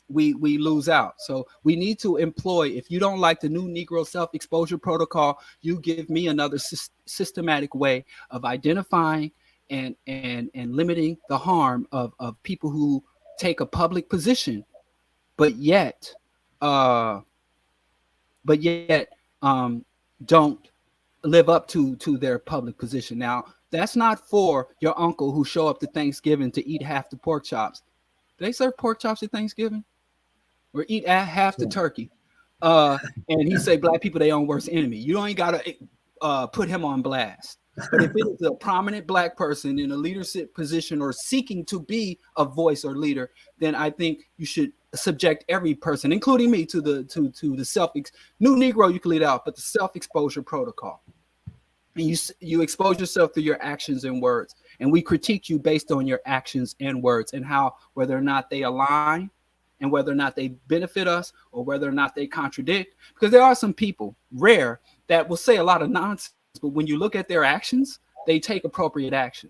we lose out. So we need to employ, if you don't like the new Negro self-exposure protocol, you give me another systematic way of identifying and limiting the harm of people who take a public position, but yet don't live up to their public position. Now, that's not for your uncle who show up to Thanksgiving to eat half the pork chops. Do they serve pork chops at Thanksgiving? Or eat half the turkey? And he say Black people, they own worst enemy. You don't got to put him on blast. But if it is a prominent Black person in a leadership position or seeking to be a voice or leader, then I think you should subject every person, including me, to the new Negro you can lead out, but the self-exposure protocol. And you expose yourself through your actions and words, and we critique you based on your actions and words, and how, whether or not they align, and whether or not they benefit us, or whether or not they contradict. Because there are some people, rare, that will say a lot of nonsense, but when you look at their actions, they take appropriate action.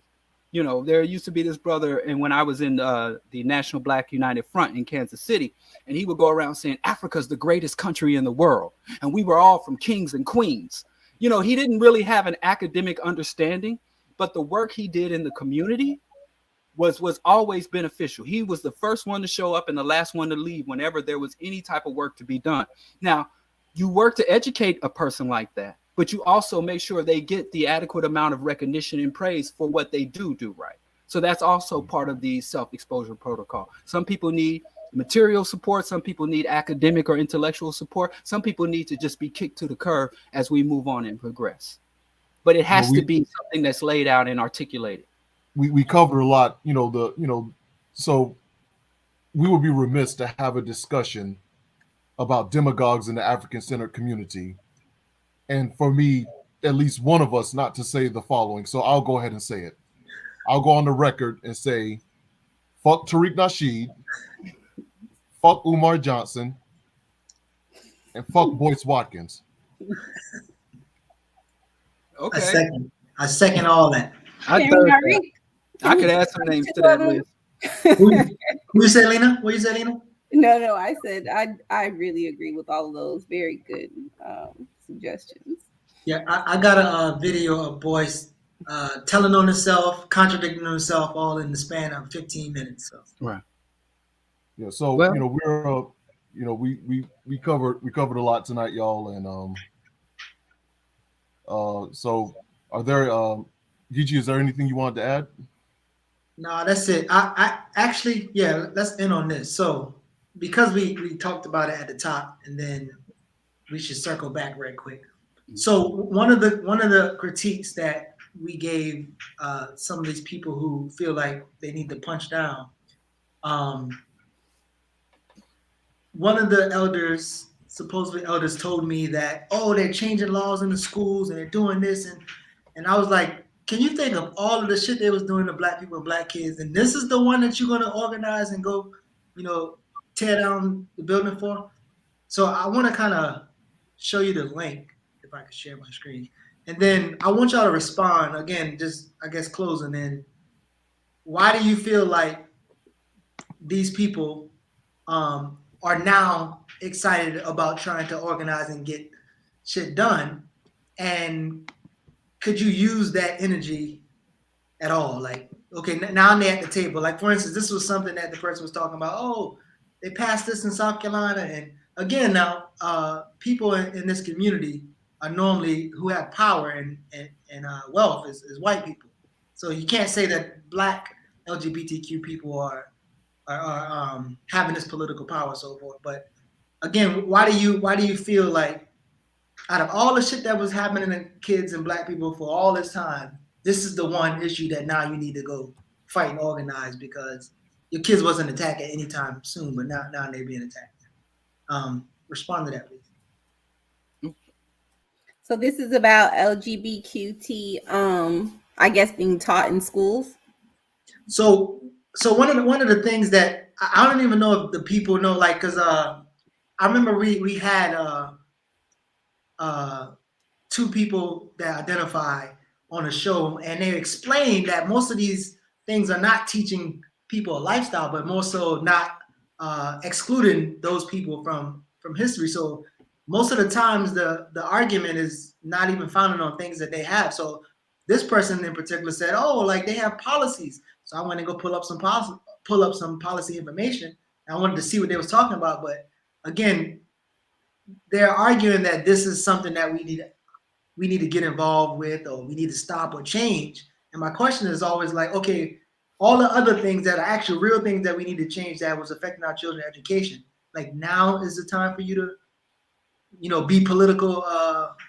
There used to be this brother, and when I was in the National Black United Front in Kansas City, and he would go around saying, Africa's the greatest country in the world, and we were all from kings and queens. He didn't really have an academic understanding, but the work he did in the community was always beneficial. He was the first one to show up and the last one to leave whenever there was any type of work to be done. Now, you work to educate a person like that, but you also make sure they get the adequate amount of recognition and praise for what they do right. So that's also part of the self-exposure protocol. Some people need material support. Some people need academic or intellectual support. Some people need to just be kicked to the curb as we move on and progress. But it has to be something that's laid out and articulated. We covered a lot, so we would be remiss to have a discussion about demagogues in the African-centered community. And for me, at least one of us not to say the following. So I'll go ahead and say it. I'll go on the record and say, fuck Tariq Nasheed, fuck Umar Johnson, and fuck Boyce Watkins. Okay. I second all that. I could add some names to that list. What you say, Lena? What you say, Lena? No, I said I really agree with all of those. Very good suggestions. Yeah, I got a video of Boyce telling on himself, contradicting himself, all in the span of 15 minutes. So. Right. Yeah. So we covered a lot tonight, y'all, and so are there Geechee, is there anything you wanted to add? No, that's it. I actually, yeah, let's end on this. So because we talked about it at the top, and then we should circle back right quick. So one of the critiques that we gave some of these people who feel like they need to punch down, one of the elders, supposedly elders, told me that, oh, they're changing laws in the schools and they're doing this, and I was like, can you think of all of the shit they was doing to black people and black kids, and this is the one that you're gonna organize and go, tear down the building for? So I want to kind of show you the link, if I could share my screen, and then I want y'all to respond again. Just, I guess, closing in. Why do you feel like these people are now excited about trying to organize and get shit done? And could you use that energy at all? Like, okay, now they're at the table. Like, for instance, this was something that the person was talking about. Oh, they passed this in South Carolina. And again, now people in this community are normally, who have power and wealth is white people. So you can't say that black LGBTQ people are having this political power and so forth. But again, why do you feel like, out of all the shit that was happening to kids and black people for all this time, this is the one issue that now you need to go fight and organize, because your kids wasn't attacked at any time soon, but now they're being attacked. Respond to that, please. So this is about LGBTQT, I guess, being taught in schools. So one of the things that I don't even know if the people know, like, because I remember we had two people that identify on a show, and they explained that most of these things are not teaching people a lifestyle, but more so not excluding those people from history. So most of the times the argument is not even founded on things that they have. So this person in particular said, oh, like, they have policies. So I went and go pull up some policy information. I wanted to see what they was talking about. But again, they're arguing that this is something that we need to get involved with, or we need to stop or change. And my question is always like, okay, all the other things that are actual real things that we need to change that was affecting our children's education, like, now is the time for you to, be political.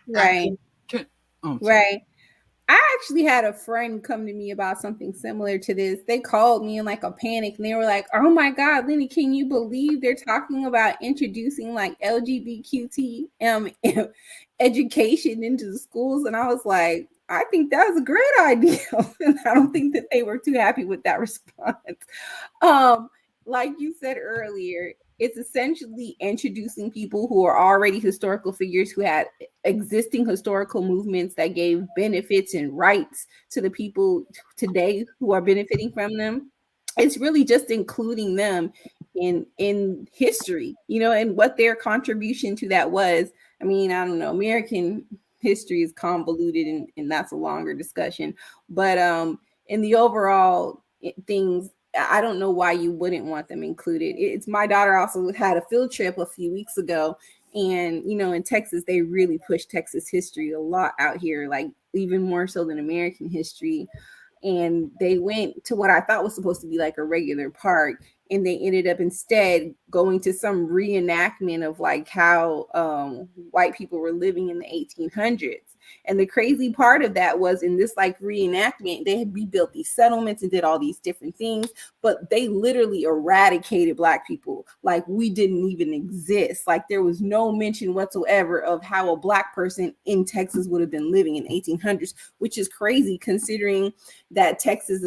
Right. Right. I actually had a friend come to me about something similar to this. They called me in like a panic, and they were like, oh my God, Lena, can you believe they're talking about introducing like LGBTQT education into the schools? And I was like, I think that was a great idea. And I don't think that they were too happy with that response. Like you said earlier, it's essentially introducing people who are already historical figures, who had existing historical movements that gave benefits and rights to the people today who are benefiting from them. It's really just including them in history, and what their contribution to that was. I mean, I don't know, American history is convoluted, and that's a longer discussion. But in the overall things, I don't know why you wouldn't want them included. It's my daughter also had a field trip a few weeks ago, And, you know, in Texas, they really push Texas history a lot out here, like even more so than American history. And they went to what I thought was supposed to be like a regular park, and they ended up instead going to some reenactment of like how white people were living in the 1800s. And the crazy part of that was, in this like reenactment, they had rebuilt these settlements and did all these different things, but they literally eradicated Black people. Like, we didn't even exist. Like, there was no mention whatsoever of how a Black person in Texas would have been living in the 1800s, which is crazy considering that Texas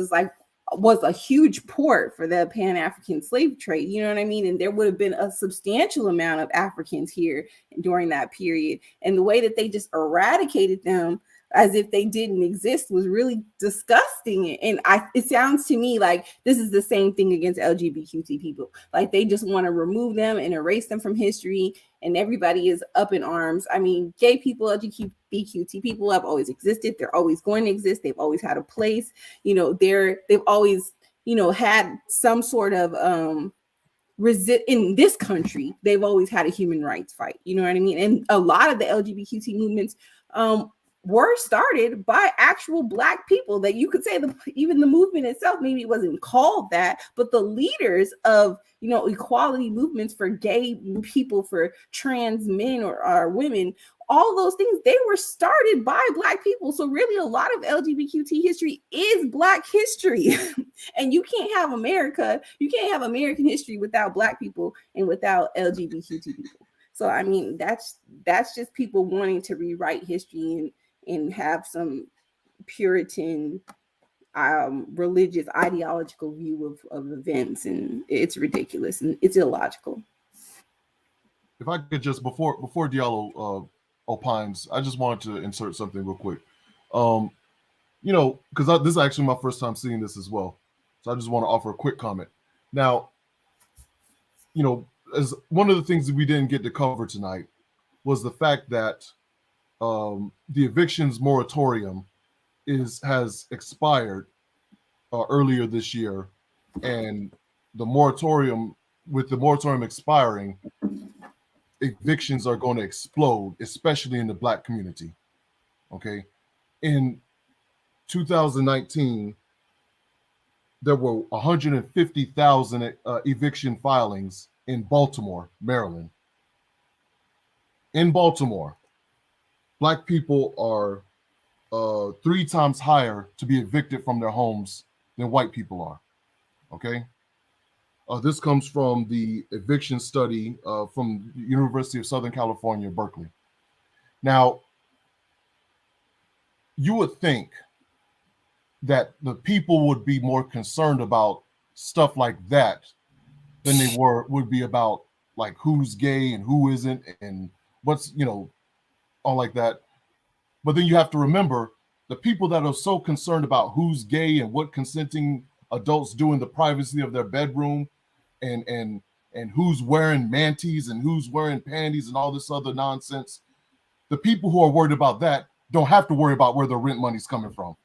was a huge port for the Pan-African slave trade, you know what I mean? And there would have been a substantial amount of Africans here during that period. And the way that they just eradicated them as if they didn't exist was really disgusting. And it sounds to me like this is the same thing against LGBTQ people. Like, they just want to remove them and erase them from history, and everybody is up in arms. I mean, gay people, LGBTQ people have always existed. They're always going to exist. They've always had a place. You know, they've always, you know, had some sort of in this country. They've always had a human rights fight. You know what I mean? And a lot of the LGBTQ movements were started by actual Black people, that you could say even the movement itself, maybe it wasn't called that, but the leaders of, you know, equality movements for gay people, for trans men or women, all those things, they were started by Black people. So really a lot of LGBTQ history is Black history. And you can't have American history without Black people and without LGBTQ people. So I mean, that's just people wanting to rewrite history and have some Puritan religious ideological view of events, and it's ridiculous and it's illogical. If I could just, before Diallo opines, I just wanted to insert something real quick. You know, because this is actually my first time seeing this as well, so I just want to offer a quick comment. Now, you know, as one of the things that we didn't get to cover tonight was the fact that the evictions moratorium has expired earlier this year, and with the moratorium expiring, evictions are going to explode, especially in the Black community. Okay, in 2019, there were 150,000 eviction filings in Baltimore, Maryland. In Baltimore, Black people are 3 times higher to be evicted from their homes than white people are. Okay. This comes from the eviction study from the University of Southern California, Berkeley. Now, you would think that the people would be more concerned about stuff like that than they would be about like who's gay and who isn't and what's, you know, all like that. But then you have to remember the people that are so concerned about who's gay and what consenting adults do in the privacy of their bedroom and who's wearing manties and who's wearing panties and all this other nonsense. The people who are worried about that don't have to worry about where their rent money's coming from.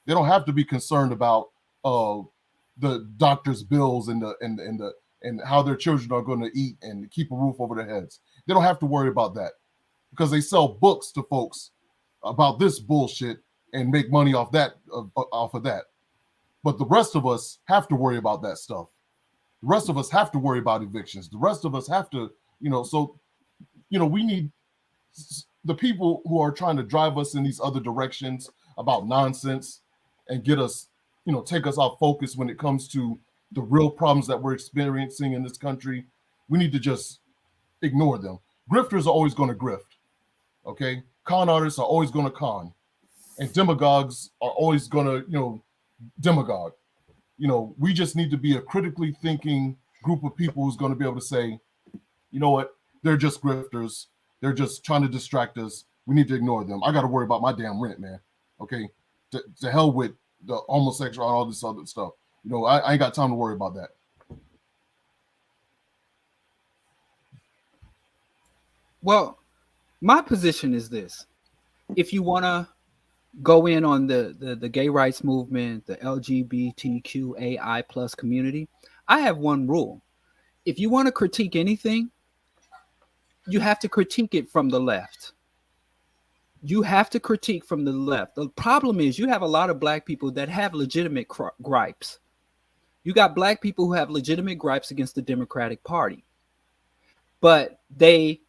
They don't have to be concerned about the doctor's bills and how their children are going to eat and keep a roof over their heads. They don't have to worry about that because they sell books to folks about this bullshit and make money off of that. But the rest of us have to worry about that stuff. The rest of us have to worry about evictions. The rest of us have to, you know, so, you know, we need the people who are trying to drive us in these other directions about nonsense and get us, you know, take us off focus when it comes to the real problems that we're experiencing in this country. We need to just ignore them. Grifters are always going to grift. Okay. Con artists are always going to con, and demagogues are always going to, you know, demagogue. You know, we just need to be a critically thinking group of people who's going to be able to say, you know what, they're just grifters. They're just trying to distract us. We need to ignore them. I got to worry about my damn rent, man. Okay. To hell with the homosexual and all this other stuff. You know, I ain't got time to worry about that. Well, my position is this. If you want to go in on the gay rights movement, the LGBTQAI plus community, I have one rule. If you want to critique anything, you have to critique it from the left. You have to critique from the left. The problem is you have a lot of black people that have legitimate gripes. You got black people who have legitimate gripes against the Democratic Party, but they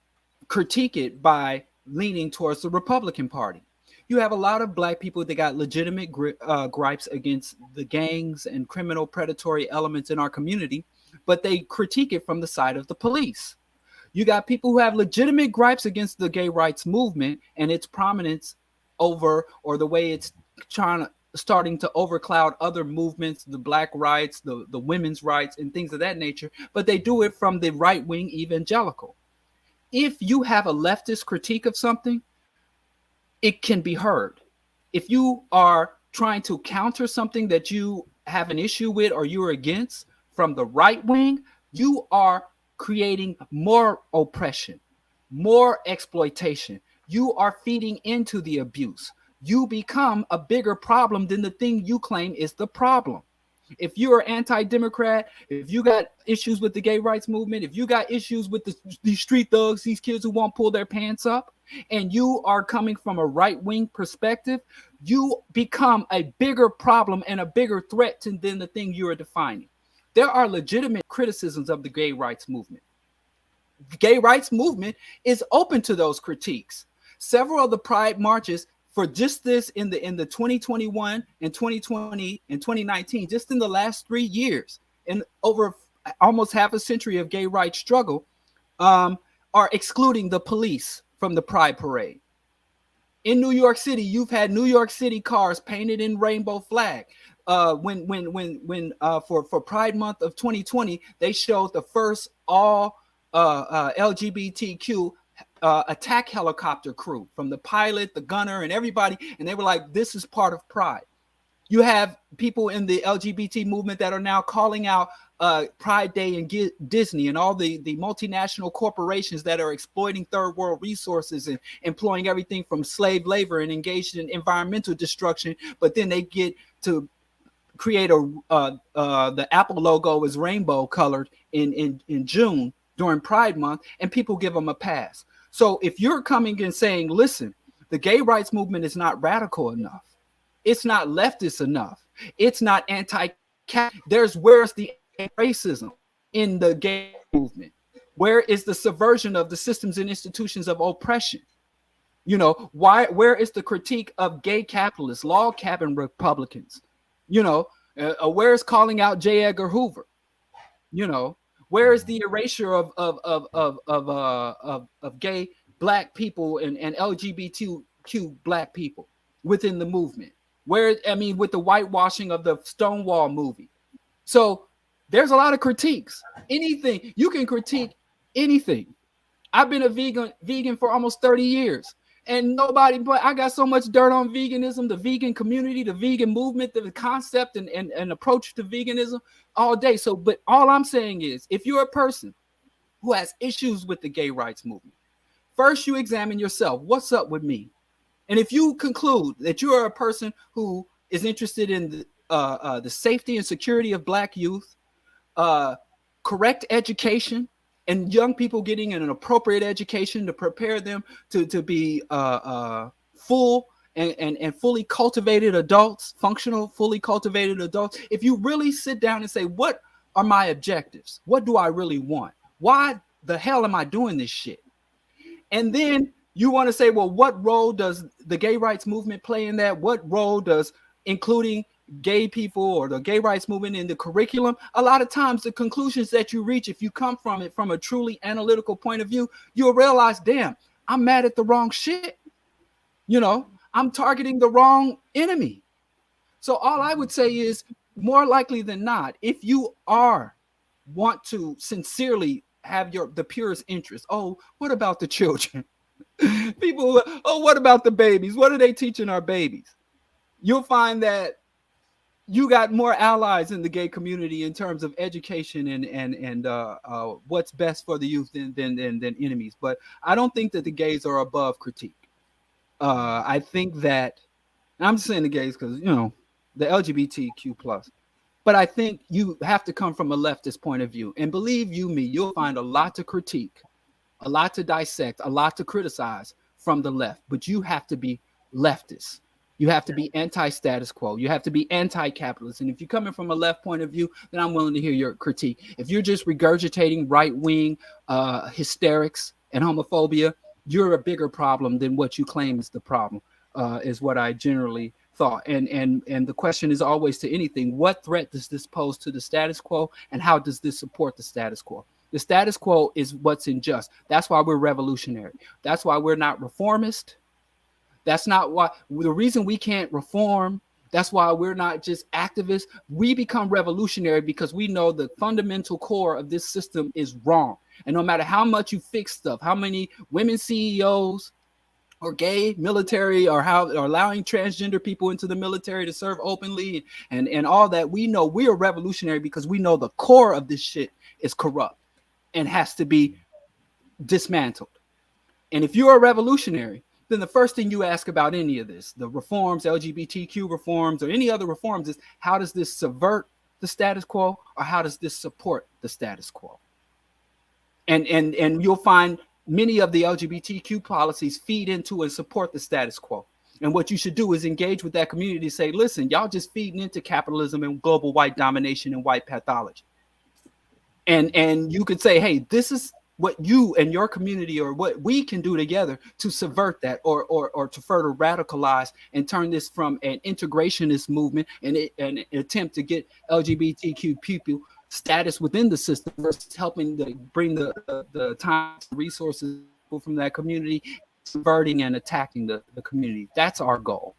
critique it by leaning towards the Republican Party. You have a lot of black people that got legitimate gripes against the gangs and criminal predatory elements in our community, but they critique it from the side of the police. You got people who have legitimate gripes against the gay rights movement and its prominence over, or the way it's starting to overcloud other movements, the black rights, the women's rights, and things of that nature, but they do it from the right-wing evangelical. If you have a leftist critique of something, it can be heard. If you are trying to counter something that you have an issue with or you're against from the right wing, you are creating more oppression, more exploitation. You are feeding into the abuse. You become a bigger problem than the thing you claim is the problem. If you're anti-Democrat, if you got issues with the gay rights movement, if you got issues with these street thugs, these kids who won't pull their pants up, and you are coming from a right-wing perspective, you become a bigger problem and a bigger threat than the thing you are defining. There are legitimate criticisms of the gay rights movement. The gay rights movement is open to those critiques. Several of the pride marches for just this in the 2021 and 2020 and 2019, just in the last 3 years, and over almost half a century of gay rights struggle, are excluding the police from the pride parade. In New York City, you've had New York City cars painted in rainbow flag. For Pride Month of 2020, they showed the first all LGBTQ attack helicopter crew, from the pilot, the gunner, and everybody, and they were like, this is part of pride. You have people in the LGBT movement that are now calling out Pride Day and Disney and all the multinational corporations that are exploiting third world resources and employing everything from slave labor and engaged in environmental destruction, but then they get to create the Apple logo is rainbow colored in June during Pride Month, and people give them a pass. So if you're coming and saying, listen, the gay rights movement is not radical enough, it's not leftist enough, it's not where's the racism in the gay movement? Where is the subversion of the systems and institutions of oppression? Where is the critique of gay capitalists, log cabin Republicans? Where is calling out J. Edgar Hoover? Where is the erasure of gay black people and LGBTQ black people within the movement? With the whitewashing of the Stonewall movie. So there's a lot of critiques. Anything, you can critique anything. I've been a vegan for almost 30 years. And I got so much dirt on veganism, the vegan community, the vegan movement, the concept and approach to veganism all day. But all I'm saying is, if you're a person who has issues with the gay rights movement, first you examine yourself. What's up with me? And if you conclude that you are a person who is interested in the safety and security of black youth, correct education, and young people getting an appropriate education to prepare them to be full and fully cultivated adults, functional, fully cultivated adults. If you really sit down and say, what are my objectives? What do I really want? Why the hell am I doing this shit? And then you want to say, well, what role does the gay rights movement play in that? What role does including gay people or the gay rights movement in the curriculum? A lot of times the conclusions that you reach, if you come from it from a truly analytical point of view, you'll realize, damn, I'm mad at the wrong shit. I'm targeting the wrong enemy. So all I would say is, more likely than not, if you want to sincerely have the purest interest, what about the children? People, what about the babies? What are they teaching our babies? You'll find that you got more allies in the gay community in terms of education and what's best for the youth than enemies. But I don't think that the gays are above critique. I think that, and I'm just saying the gays because, the LGBTQ plus, but I think you have to come from a leftist point of view. And believe you me, you'll find a lot to critique a lot to dissect, a lot to criticize from the left, but you have to be leftist. You have to be anti-status quo. You have to be anti-capitalist. And if you're coming from a left point of view, then I'm willing to hear your critique. If you're just regurgitating right-wing hysterics and homophobia, you're a bigger problem than what you claim is the problem, is what I generally thought. And the question is always to anything, what threat does this pose to the status quo, and how does this support the status quo? The status quo is what's unjust. That's why we're revolutionary. That's why we're not reformist. That's not why the reason we can't reform. That's why we're not just activists. We become revolutionary because we know the fundamental core of this system is wrong. And no matter how much you fix stuff, how many women CEOs or gay military or allowing transgender people into the military to serve openly and all that, we know we are revolutionary because we know the core of this shit is corrupt and has to be dismantled. And if you're a revolutionary, then the first thing you ask about any of this, the reforms, LGBTQ reforms, or any other reforms, is how does this subvert the status quo, or how does this support the status quo? And you'll find many of the LGBTQ policies feed into and support the status quo. And what you should do is engage with that community to say, listen, y'all just feeding into capitalism and global white domination and white pathology. And you could say, hey, this is what you and your community or what we can do together to subvert that or to further radicalize and turn this from an integrationist movement and an attempt to get LGBTQ people status within the system versus helping to bring the time resources from that community, subverting and attacking the community. That's our goal.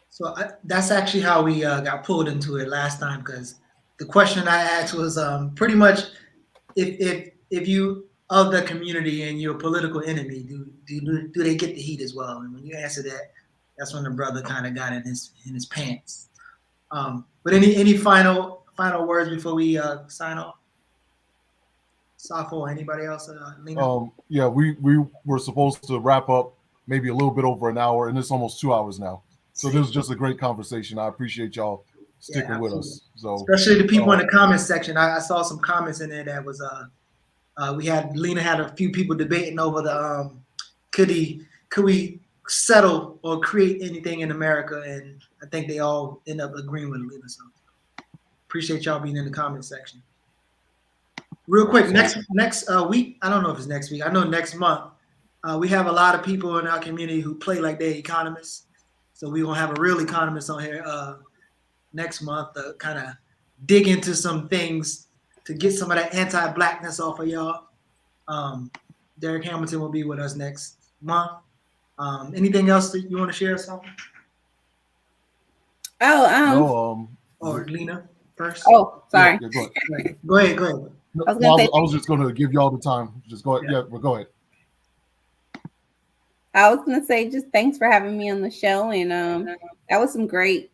So that's actually how we got pulled into it last time, because the question I asked was pretty much, if you of the community and you're a political enemy, do they get the heat as well? And when you answer that, that's when the brother kind of got in his pants. But any final words before we sign off? Safo, anybody else? Lena? Yeah, we were supposed to wrap up maybe a little bit over an hour, and it's almost 2 hours now. So this was just a great conversation. I appreciate y'all sticking with us. So especially the people in the comments section. I saw some comments in there that was Lena had a few people debating over the could we settle or create anything in America, and I think they all end up agreeing with Lena. So appreciate y'all being in the comment section. Real quick, next week, I don't know if it's next week, I know next month, we have a lot of people in our community who play like they're economists. So we're gonna have a real economist on here next month to kind of dig into some things to get some of that anti-blackness off of y'all. Derek Hamilton will be with us next month. Anything else that you want to share, something? Or Lena first? Oh, sorry. Yeah, go ahead. I was just going to give y'all the time. Just go ahead. Yeah, go ahead. I was going to say just thanks for having me on the show, and that was some great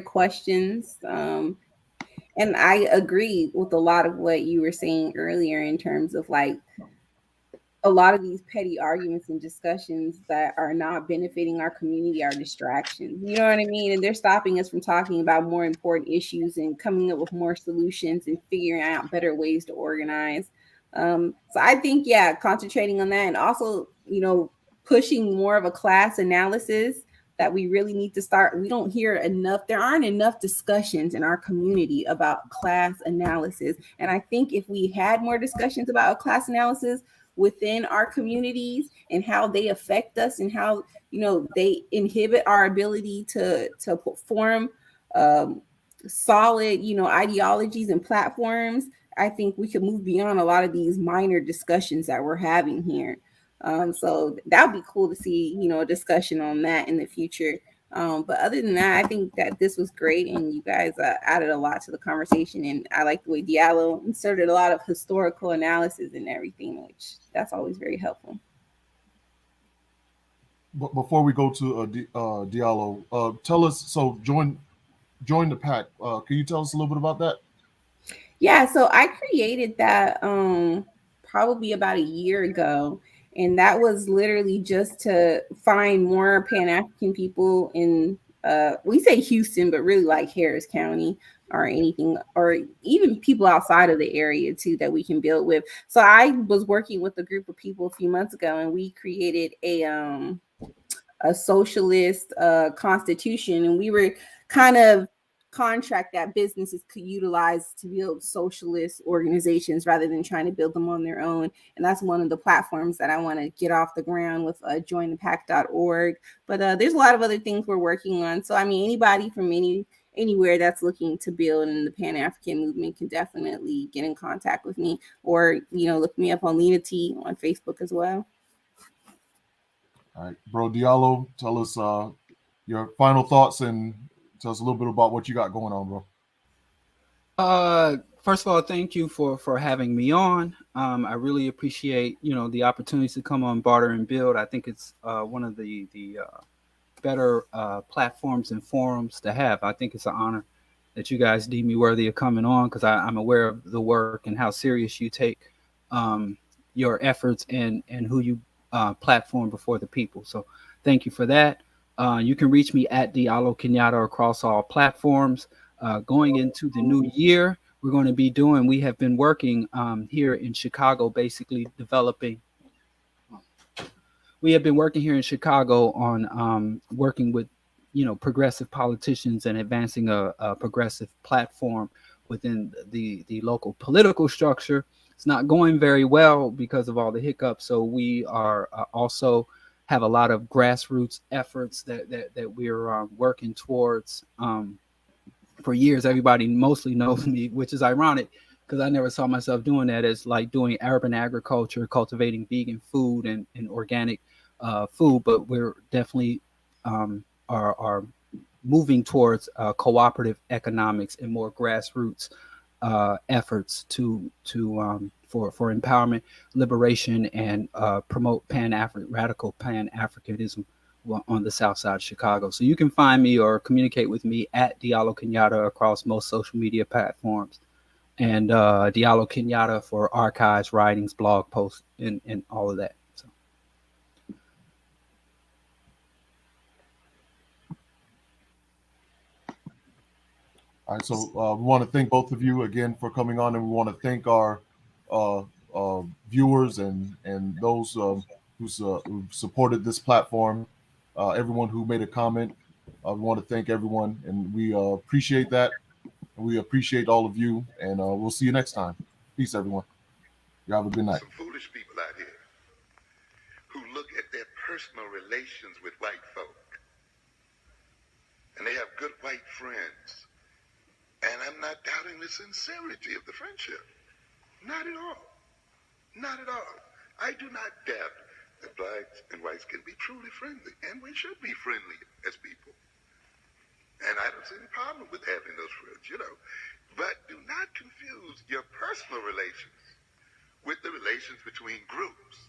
questions. And I agree with a lot of what you were saying earlier in terms of like a lot of these petty arguments and discussions that are not benefiting our community are distractions. You know what I mean? And they're stopping us from talking about more important issues and coming up with more solutions and figuring out better ways to organize. So I think, concentrating on that, and also, pushing more of a class analysis that we really need to start. We don't hear enough. There aren't enough discussions in our community about class analysis. And I think if we had more discussions about class analysis within our communities and how they affect us and how, they inhibit our ability to form solid, ideologies and platforms, I think we could move beyond a lot of these minor discussions that we're having here. So that would be cool to see, a discussion on that in the future. But other than that, I think that this was great, and you guys added a lot to the conversation. And I like the way Diallo inserted a lot of historical analysis and everything, which that's always very helpful. But before we go to Diallo, tell us. So join the pack. Can you tell us a little bit about that? Yeah, so I created that probably about a year ago. And that was literally just to find more Pan-African people in we say Houston, but really like Harris County or anything, or even people outside of the area too that we can build with. So I was working with a group of people a few months ago, and we created a socialist constitution, and we were kind of contract that businesses could utilize to build socialist organizations rather than trying to build them on their own. And that's one of the platforms that I want to get off the ground with jointhepact.org. But there's a lot of other things we're working on. So I mean, anybody from anywhere that's looking to build in the Pan-African movement can definitely get in contact with me, or look me up on Lena Tee on Facebook as well. All right, Bro Diallo, tell us your final thoughts and tell us a little bit about what you got going on, bro. First of all, thank you for having me on. I really appreciate the opportunities to come on Barter and Build. I think it's one of the better platforms and forums to have. I think it's an honor that you guys deem me worthy of coming on, because I'm aware of the work and how serious you take your efforts and who you platform before the people. So thank you for that. You can reach me at Diallo Kenyatta across all platforms. Going into the new year, we have been working here in Chicago, basically developing. We have been working here in Chicago on working with, progressive politicians and advancing a progressive platform within the local political structure. It's not going very well because of all the hiccups. So we are also have a lot of grassroots efforts that we're working towards. For years, everybody mostly knows me, which is ironic because I never saw myself doing that, as like doing urban agriculture, cultivating vegan food and organic food. But we're definitely are moving towards cooperative economics and more grassroots efforts for empowerment, liberation, and promote radical Pan-Africanism on the south side of Chicago. So you can find me or communicate with me at Diallo Kenyatta across most social media platforms, and Diallo Kenyatta for archives, writings, blog posts, and all of that. So. All right, so we want to thank both of you again for coming on, and we want to thank our viewers and those who supported this platform. Everyone who made a comment, we want to thank everyone, and we appreciate that. And we appreciate all of you, and we'll see you next time. Peace, everyone. You have a good night. Some foolish people out here who look at their personal relations with white folk, and they have good white friends. And I'm not doubting the sincerity of the friendship. Not at all. Not at all. I do not doubt that blacks and whites can be truly friendly, and we should be friendly as people. And I don't see any problem with having those friends, But do not confuse your personal relations with the relations between groups.